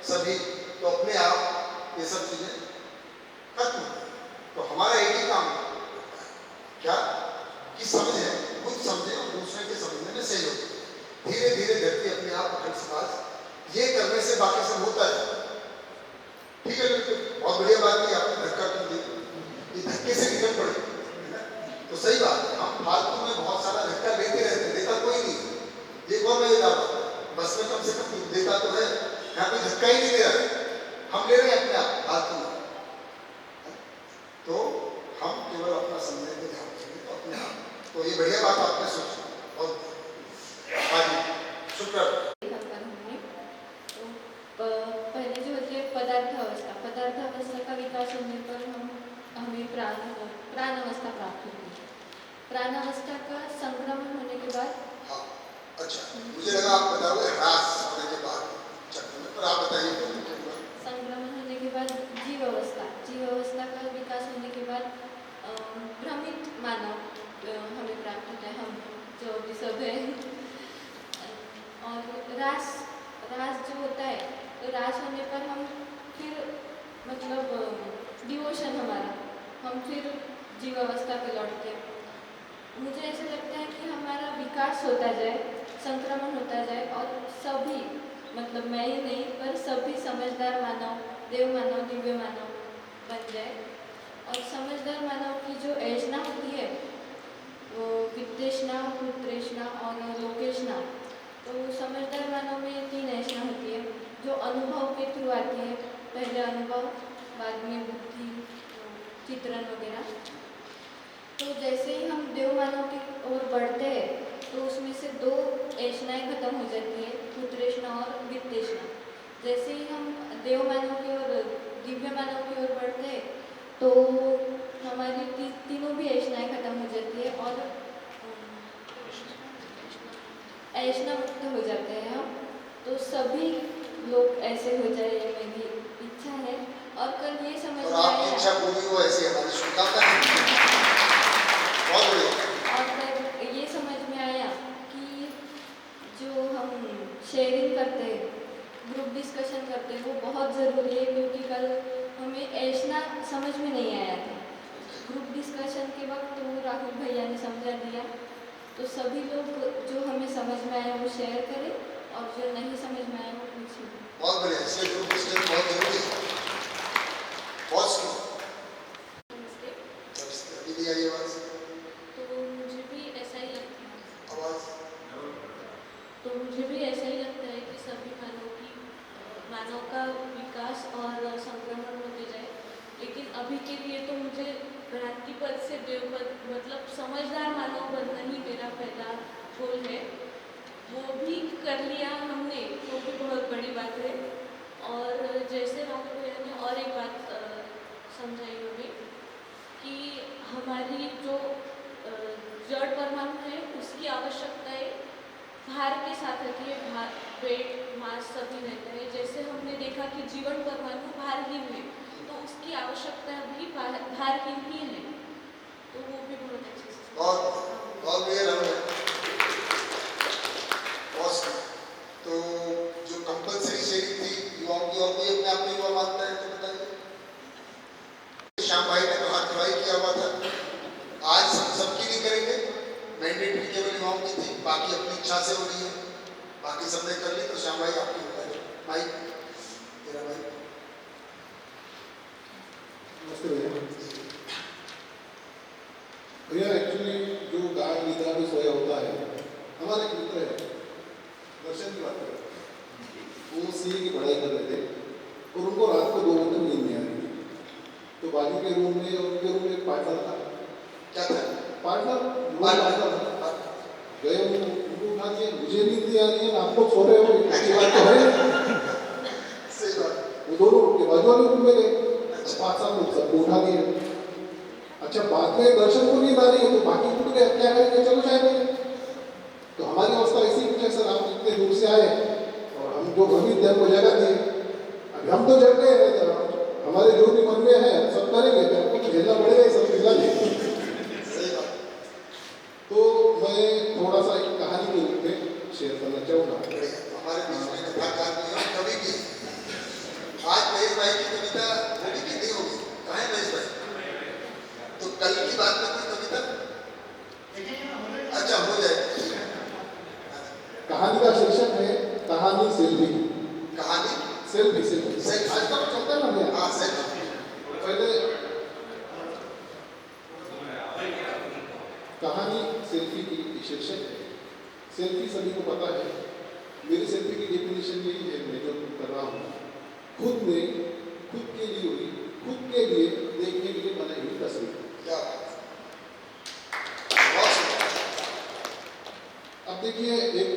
सभी, तो अपने आप ये सब चीजें खत्म हो जाएंगी। तो हमारा एक ही काम क्या कि समझे, खुद समझे और दूसरे के समझने में सहयोग, धीरे धीरे धरती अपने आप अखंड समाज, ये करने से बाकी सब होता है, ठीक है। बहुत बढ़िया बात की आपने, धक्का क्यों दी, ये धक्के से निकल पड़े, तो सही बात है, हम फालतू में बहुत सारा धक्का लेते रहते, देता कोई नहीं, एक और मैं बस में कम से कम देता तो है, यहाँ कोई धक्का ही नहीं दे रहा है, हम ले रहे हैं अपने आप फालतू में, तो हम केवल अपना समझने में ध्यान देंगे तो अपने आप, तो ये बढ़िया बात आपने सोची, और हाँ जी शुक्र। पहले जो होती है पदार्थावस्था का विकास होने पर हमें प्राण अवस्था प्राप्त होती है। प्राण अवस्था का संक्रमण होने के बाद, हाँ अच्छा, मुझे लगा आप बताओगे ह्रास होने के बाद चक्र में, पर आप बताइए। संक्रमण होने के बाद जीव अवस्था का विकास होने के बाद भ्रमित मानव हमें प्राप्त होता है, हम जो भी सब है। और रास जो होता है, तो रास होने पर हम फिर मतलब डिवोशन हमारा, हम फिर जीव अवस्था पे लौटते हैं। मुझे ऐसा लगता है कि हमारा विकास होता जाए, संक्रमण होता जाए, और सभी मतलब मैं ही नहीं पर सभी समझदार मानव, देव मानव, दिव्य मानव बन जाए। और समझदार मानव की जो ऐशना होती है वो वित्तेषणा, पुत्रेषणा और लोकेषणा। तो समझदार मानव में 3 ऐशना होती है जो अनुभव के थ्रू आती है, पहले अनुभव, बाद में बुद्धि, चित्रण वगैरह। तो जैसे ही हम देव मानव की ओर बढ़ते हैं तो उसमें से 2 ऐशनाएँ खत्म हो जाती है, पुत्रेषणा और वित्तेषणा। जैसे ही हम देव मानव की ओर, दिव्य मानव की ओर बढ़ते हैं तो हमारी तीनों भी ऐशनाएँ खत्म हो जाती है और ऐशना मुक्त हो जाते हैं हम। तो सभी लोग ऐसे हो जाए, ये मेरी इच्छा है। और कल ये समझ में आया, इच्छा पूरी हो ऐसी हमारी शुभकामना है। बहुत बढ़िया। और कल ये समझ में आया कि जो हम शेयरिंग करते हैं, ग्रुप डिस्कशन डिस्कशन करते हैं वो बहुत ज़रूरी है, क्योंकि कल हमें ऐसा समझ में नहीं आया था। ग्रुप डिस्कशन के वक्त तो राहुल भैया ने समझा दिया, तो सभी लोग जो हमें समझ में आया वो शेयर करें और जो नहीं समझ में आया वो पूछें। बहुत बढ़िया, इसलिए ग्रुप डिस्कशन बहुत जरूरी है। बहुत सुनो दीदी आई आवाज। तो मुझे भी ऐसा ही लगता है आवाज। तो मुझे भी ऐसा ही लगता है कि सभी मानव का विकास और संक्रमण होते जाए, लेकिन अभी के लिए तो मुझे भ्रांतिपद से देवपद मतलब समझदार मानव बनना ही मेरा पहला गोल है। वो भी कर लिया हमने, वो भी बहुत बड़ी बात है। और जैसे राहुल भैया ने और एक बात समझाई हमें कि हमारी जो जड़ परमाणु है उसकी आवश्यकताएं भार के साथ रहती है, भार वेट मास सभी रहता है। जैसे हमने देखा कि जीवन परमाणु भारहीन है, तो उसकी आवश्यकता भी भारहीन ही है, तो वो भी बहुत अच्छे से बहुत तो जो कंपलसरी शेयरिंग थी युवाओं की, और कोई अपने आप में युवा मानता है तो बताइए। श्याम भाई ने तो हाथ खड़ाई किया हुआ था, आज हम सबकी नहीं करेंगे, मैंडेटरी केवल युवाओं की थी, बाकी अपनी इच्छा से हो रही है, बाकी सबने कर ली। तो श्याम भाई आपकी बताइए, भाई तेरा भाई। नमस्ते भैया। एक्चुअली जो गाय निद्रा में सोया होता है, हमारे एक मित्र है दर्शन की बात करें, वो सीए की पढ़ाई कर रहे थे और उनको रात को 2 बजे नींद नहीं आ रही थी, तो बाजू के रूम में और उनके रूम में एक पार्टनर था। क्या था? पार्टनर था। गए उनको कहा कि मुझे नींद नहीं आ रही है, आप लोग सो रहे हो, अच्छी बात तो है। सही बात। वो दोनों उनके बाजू वाले रूम में गए, 5-7 लोग सबको उठा दिए। अच्छा, बाद में दर्शन को नींद आ रही है तो बाकी उठ गए, क्या करेंगे, चलो चाय पिए। तो हमारी अवस्था ऐसी कुछ है सर, आप इतने दूर से आए और हम जो भ्रमित थे हमको जगह दिए, अभी हम तो जग गए हैं, हमारे जो भी मन में है सब करेंगे, तो हमको तो झेलना पड़ेगा, सब मिला नहीं। सही बात। तो मैं थोड़ा सा एक कहानी के रूप में शेयर करना चाहूँगा। हमारे बीच में कथाकार नहीं है कभी भी। आज महेश भाई की कविता होगी कि नहीं होगी? कहाँ है महेश भाई? तो कल की बात में कोई कविता? अच्छा, हो जाए। कहानी का शीर्षक है कहानी सेल्फी। कहानी सेल्फी आजकल चलता है ना भैया। हाँ, सेल्फी। पहले कहानी सेल्फी की शीर्षक है। सेल्फी सभी को पता है, मेरी सेल्फी की डेफिनेशन यही है, मैं जो कर रहा हूँ खुद में, खुद के लिए हुई, खुद के लिए देखने के लिए बनाई हुई तस्वीर। क्या अब देखिए, एक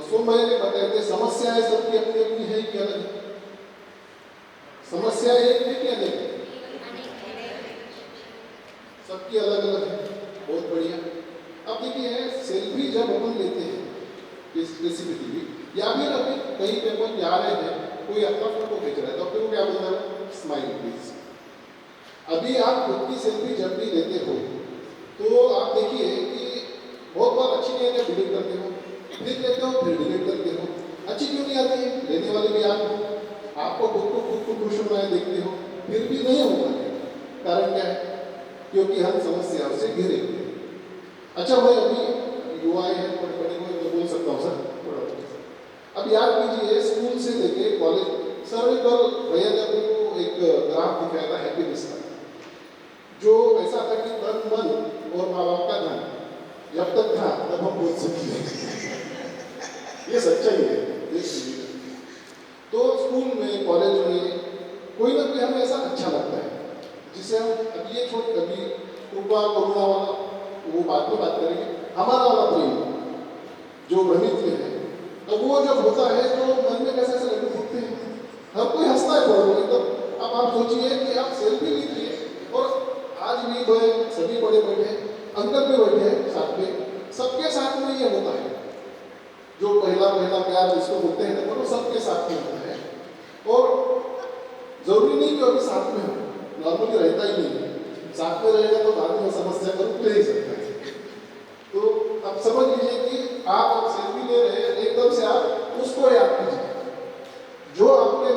सोमवार ने बताए थे समस्याएं सबकी अपनी अपनी है कि अलग है? समस्या एक है कि अलग है? सबकी अलग अलग है। बहुत बढ़िया। अब देखिए, सेल्फी जब अपन लेते हैं स्पेसिफिकली, या फिर अभी कहीं पे अपन जा रहे हैं, कोई अपना फोटो खींच रहा है तो फिर वो क्या बोलता है, स्माइल प्लीज। अभी आप खुद की सेल्फी जब भी लेते हो तो आप देखिए कि बहुत बार अच्छी नहीं आती, डिलीट करते हो, फिर लेते हो, फिर डिलीट करते हो। अच्छी क्यों नहीं आती है? लेने वाले भी आपको खुद को खुश होना है देखते हो, फिर भी नहीं होता है। कारण क्या है? क्योंकि हम समस्याओं से घिरे हुए हैं। अच्छा भाई, अभी युवा है, बड़े मैं बोल सकता हूँ सर थोड़ा। अब याद कीजिए, स्कूल से लेके कॉलेज, सर कल भैया ने अपने को एक ग्राफ दिखाया था हैप्पीनेस का, जो ऐसा था कि तन मन और माँ बाप का धन जब तक था तब हम बोल सकते ये सच्चाई है। तो स्कूल में, कॉलेज में कोई ना कोई हमें ऐसा अच्छा लगता है जिसे हम, अभी ये छोड़, अभी कृपा करुणा वाला वो बात में बात करेंगे, हमारा वाला प्रेम जो भ्रमित में है, तो वो जब होता है तो मन में कैसे ऐसे लड्डू फूटते हैं, हर कोई हंसता है थोड़ा बहुत। तो अब आप सोचिए कि आप सेल्फी लीजिए और आज भी सभी बड़े बैठे, अंकल भी बैठे हैं साथ में, सबके साथ में ये होता है। जो पहला प्यार जिसको बोलते हैं वो सबके साथ में होता है, और जरूरी नहीं कि अभी साथ में हो, नॉर्मली रहता ही नहीं है। साथ में रहेगा तो बाद में समस्या को रुक नहीं सकता है। तो अब समझ लीजिए कि आप सेल्फी ले रहे हैं, एकदम से आप उसको याद कीजिए जो आपके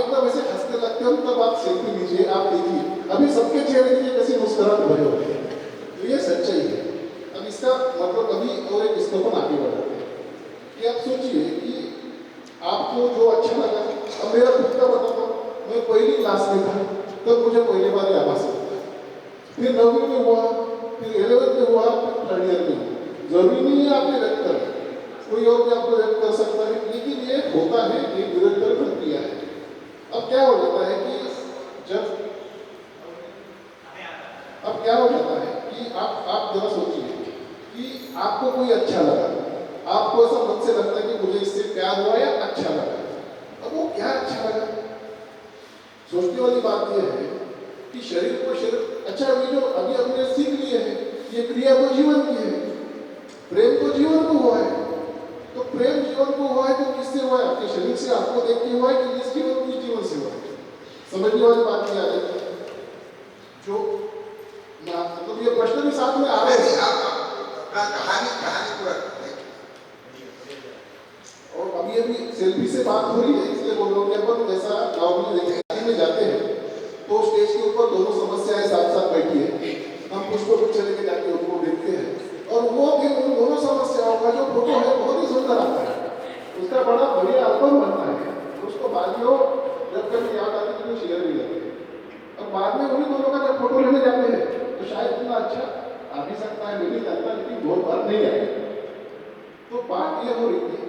एकदम ऐसे हंसने लगते हो तब आप सेल्फी लीजिए, आप देखिए अभी सबके चेहरे के कैसी मुस्कुराहट भरे होते हैं। तो ये सच्चाई है। अब इसका मतलब अभी और एक स्कोपन आगे बढ़ाते हैं कि आप सोचिए कि आपको जो अच्छा लगा। अब मेरा खुद का बताता हूँ, मैं पहली क्लास में था तब मुझे पहली बार आवाज होता, फिर 9वीं में हुआ, फिर 11th में हुआ, फिर 3rd ईयर में हुआ। जरूरी नहीं है आपने व्यक्त कर, कोई और भी आपको व्यक्त कर सकता है, लेकिन ये होता है, ये निरंतर प्रक्रिया है। अब क्या हो जाता है कि आप जरा सोचिए कि आपको कोई अच्छा लगा, आपको ऐसा मन से लगता है कि मुझे इससे प्यार हुआ या अच्छा लगा। अब वो क्या अच्छा लगा, सोचने वाली बात यह है कि शरीर को शरीर अच्छा, अभी जो अभी हमने सीख लिए है, ये क्रिया तो जीवन की है, प्रेम तो जीवन को हुआ है। तो प्रेम जीवन को हुआ है तो किससे हुआ है? आपके शरीर से, आपको देख के हुआ है कि इस जीवन को जीवन से हुआ है। समझने वाली बात क्या है जो मतलब ये प्रश्न भी साथ में आ रहे हैं। कहानी पूरा और अभी सेल्फी से बात हो रही है, इसलिए बोल रहा हूँ कि अपन जैसा नॉर्मली में जाते हैं तो स्टेज के ऊपर दोनों समस्याएं साथ साथ बैठी है, हम पुष्प गुच्छ लेके जाके उनको देखते हैं और वो उन दोनों समस्याओं का जो फोटो है बहुत ही सुंदर आता है, उसका बड़ा बढ़िया एल्बम बनता है। उसको बाद में जब कभी याद आती है तो शेयर भी करते हैं। और बाद में उन्हीं दोनों का जब फोटो लेने जाते हैं तो शायद इतना अच्छा आ भी सकता है, नहीं जाता, लेकिन बहुत बार नहीं आएगा। तो बात यह हो रही थी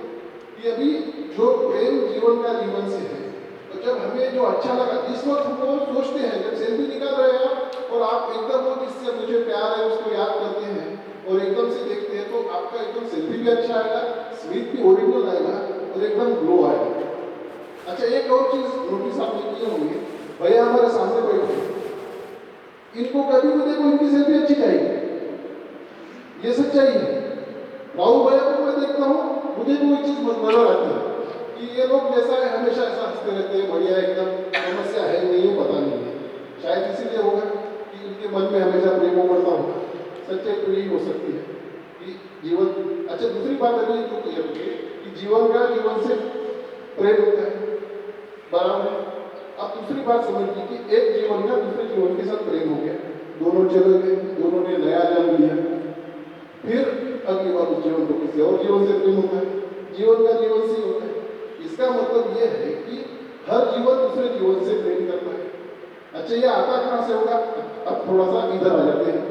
कि अभी जो प्रेम जीवन का जीवन से है, तो जब हमें जो अच्छा लगा, जिस वक्त हम वो सोचते हैं, जब सेल्फी निकाल रहे हैं आप और आप एकदम वो जिससे मुझे प्यार है उसको याद करते हैं और एकदम से देखते हैं, तो आपका एकदम सेल्फी भी अच्छा आएगा, स्मित भी ओरिजिनल आएगा और एकदम ग्लो आएगा। अच्छा, एक और चीज नोटिस आपने किए होंगे, भैया हमारे सामने बैठे, इनको कभी भी देखो इनकी सेल्फी अच्छी जाएगी, ये सच्चाई है। राहुल भैया को मैं देखता हूँ, मुझे कोई चीज नजर आती है कि ये लोग जैसा है हमेशा ऐसा हंसते रहते हैं, बढ़िया एकदम, समस्या है नहीं हो पता नहीं है, शायद इसीलिए होगा कि उनके मन में हमेशा प्रेम उमड़ता होगा। सच्चाई तो यही हो सकती है कि जीवन। अच्छा, दूसरी बात अभी जो क्लियर होगी कि जीवन का जीवन से प्रेम होता है, बराबर है। अब दूसरी बात समझिए कि एक जीवन का दूसरे जीवन के साथ प्रेम हो गया, दोनों चले गए, दोनों ने नया जन्म लिया, फिर अगली बार उस जीवन को किसी और जीवन से प्रेम होता है, जीवन का जीवन से होता है। इसका मतलब यह है कि हर जीवन दूसरे जीवन से प्रेम करता है। अच्छा, ये आता कहाँ से होगा? अब थोड़ा सा इधर आ जाते हैं।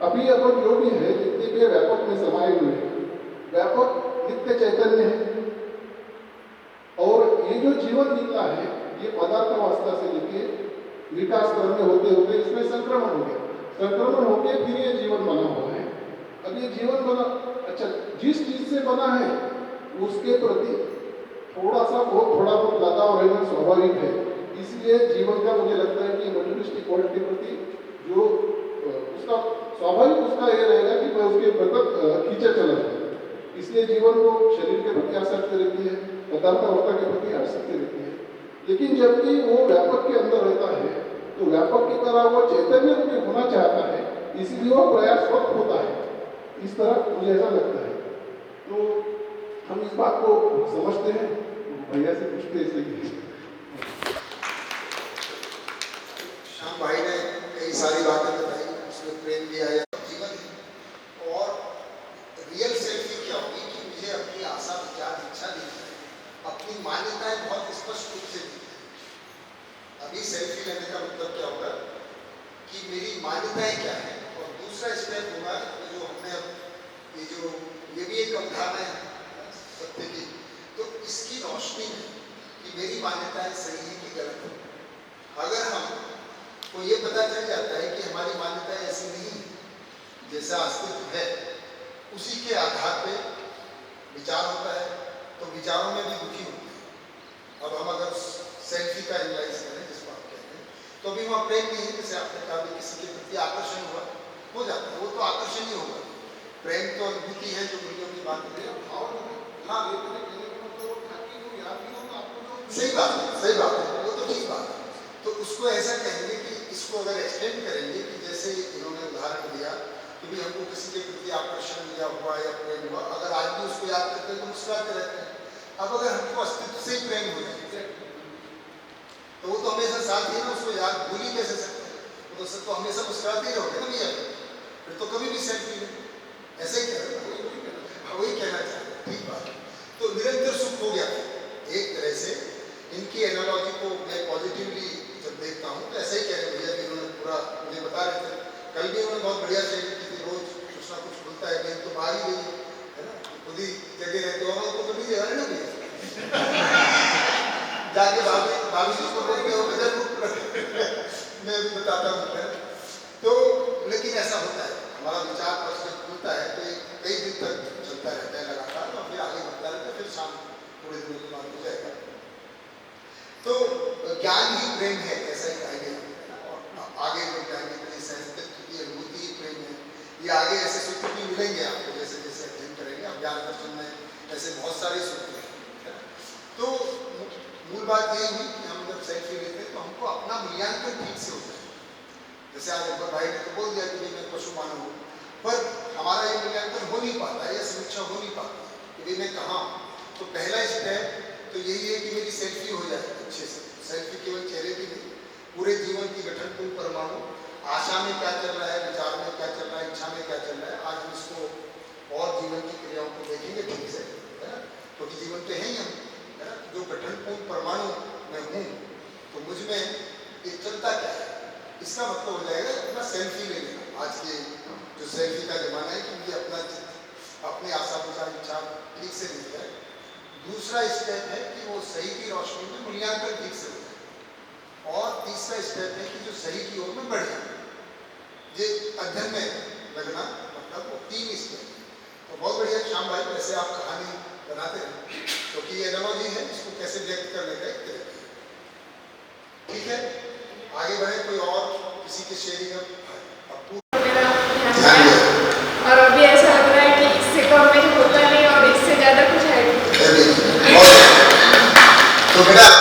अभी अपन जो भी है, जितने भी व्यापक में समाये हुए हैं, व्यापक नित्य चैतन्य है और ये जो जीवन निकला है ये पदार्थ अवस्था से लेके विकास क्रम में होते होते इसमें संक्रमण हो गया, संक्रमण होके फिर ये जीवन बना हुआ है। अब ये जीवन बना, अच्छा, जिस चीज से बना है उसके प्रति थोड़ा बहुत लगाव रहना स्वाभाविक है। इसलिए जीवन का मुझे लगता है कि मटेरियलिस्टिक वर्ल्ड के प्रति जो उसका स्वाभाविक उसका ये रहेगा कि मैं उसके प्रति खींचा चला जाऊँ। इसलिए जीवन को शरीर के प्रति आसक्ति रहती है, पदार्थ अवस्था के प्रति आसक्ति रहती है। लेकिन जबकि वो व्यापक के अंदर रहता है तो व्यापक की तरह वो चैतन्य रूपी होना चाहता है, इसीलिए वो प्रयासवत होता है। इस तरह मुझे ऐसा लगता है। तो हम इस बात को समझते हैं, भैया से पूछते हैं इसलिए। श्याम भाई ने कई सारी बातें बताई, उसमें प्रेम भी आया, जीवन है। और रियल सेल्फी क्या होगी कि मुझे अपनी आशा, विचार, इच्छा नहीं है, अपनी मान्यताएं बहुत स्पष्ट रूप से दी है। अभी सेल्फी लेने का मतलब क्या होगा कि मेरी मान्यताएं क्या है, और दूसरा स्टेप होगा जो हमने ये भी एक अवधारणा है सत्य की, तो इसकी रोशनी में कि मेरी मान्यताएं सही है कि गलत है। अगर हमको ये पता चल जाता है कि हमारी मान्यताएं ऐसी नहीं है, जैसा अस्तित्व है उसी के आधार पे विचार होता है, तो विचारों में भी दुखी होते हैं। अब हम अगर सेल्फी का एनालाइज करें जिसको आप कहते हैं, तो अभी वहाँ प्रेम नहीं है, जैसे आपने कहा किसी के प्रति आकर्षण हो जाता है, वो तो आकर्षण ही होगा। प्रेम तो अनुभूति है जो दुनिया की बात है। हाँ, सही बात है, वो तो ठीक बात है। तो उसको ऐसा कहेंगे कि इसको अगर एक्सटेंड करेंगे कि जैसे इन्होंने उदाहरण दिया कि भी हमको किसी के प्रति आकर्षण या हुआ या प्रेम हुआ, अगर आज भी उसको याद करते हैं तो मुस्कुराते रहते हैं। अब अगर हमको अस्तित्व से ही प्रेम हो जाए तो वो तो हमेशा साथ ही ना, उसको याद भूल ही कैसे सकते हैं? वो तो सबको हमेशा मुस्कुराते ही रहोगे ना भैया, फिर तो कभी भी सेल्फी नहीं, ऐसे ही कह रहे हो, वही कहना चाहते हैं, ठीक बात। तो निरंतर सुख हो गया एक तरह से। इनकी एनालॉजी को मैं पॉजिटिवली जब देखता हूँ तो ऐसा ही कह रहे भैया कि उन्होंने पूरा मुझे बता रहे थे, कल भी उन्होंने बहुत बढ़िया शेयर की थी, रोज कुछ ना कुछ बोलता है, नहीं तो बाहर ही गई है ना, खुद ही जगह रहते हो तो कभी जगह नहीं भैया जाके भाभी जी को बोलते हो मैं भी बताता हूँ। तो लेकिन ऐसा होता है, हमारा विचार पर जब खुलता है तो कई दिन तक चलता रहता है लगातार, और फिर आगे बढ़ता रहता है, फिर शाम पूरे दिन के बाद हो जाएगा। तो ज्ञान ही प्रेम है, ऐसा ही कहेंगे, और आगे जो ज्ञान की संस्कृत की अनुभूति ही प्रेम है। ये आगे ऐसे सूत्र भी मिलेंगे आपको जैसे जैसे अध्ययन करेंगे, अब ज्ञान दर्शन में ऐसे बहुत सारे सूत्र हैं। तो मूल बात यही हुई कि हम जब सेल्फी लेते हैं तो हमको अपना मूल्यांकन ठीक से होता है। जैसे आज अकबर भाई ने तो बोल दिया कि मैं पशु मानव हूँ, पर हमारा ये मूल्यांकन हो नहीं पाता, या समीक्षा हो नहीं पाती कि मैं कहाँ हूँ। तो पहला स्टेप तो यही है कि मेरी सेल्फी हो जाए अच्छे से। सेल्फी केवल चेहरे की नहीं, पूरे जीवन की गठन परमाणु, आशा में क्या चल रहा है, विचार में क्या चल रहा है, इच्छा में क्या चल रहा है। आज हम इसको और जीवन की क्रियाओं को देखेंगे ठीक से, है ना, क्योंकि जीवन तो है ही हम, है ना। जो गठन परमाणु मैं हूँ, तो मुझ में एक चलता क्या है, इसका मतलब हो जाएगा अपना सेल्फी ले लेना। आज के जो सेल्फी का जमाना है कि मुझे अपने आशा विचार इच्छा ठीक से मिल जाए। दूसरा स्टेप है कि वो सही की रोशनी में मूल्यांकन ठीक से हो जाए, और तीसरा स्टेप है कि जो सही की ओर में बढ़े, ये अध्ययन में लगना, मतलब वो 3 स्टेप। तो बहुत बढ़िया श्याम भाई, वैसे आप कहानी बनाते हैं क्योंकि तो ये एनालॉजी है, इसको कैसे व्यक्त करने का एक तरीका। ठीक है, आगे बढ़े, कोई और किसी के शेयरिंग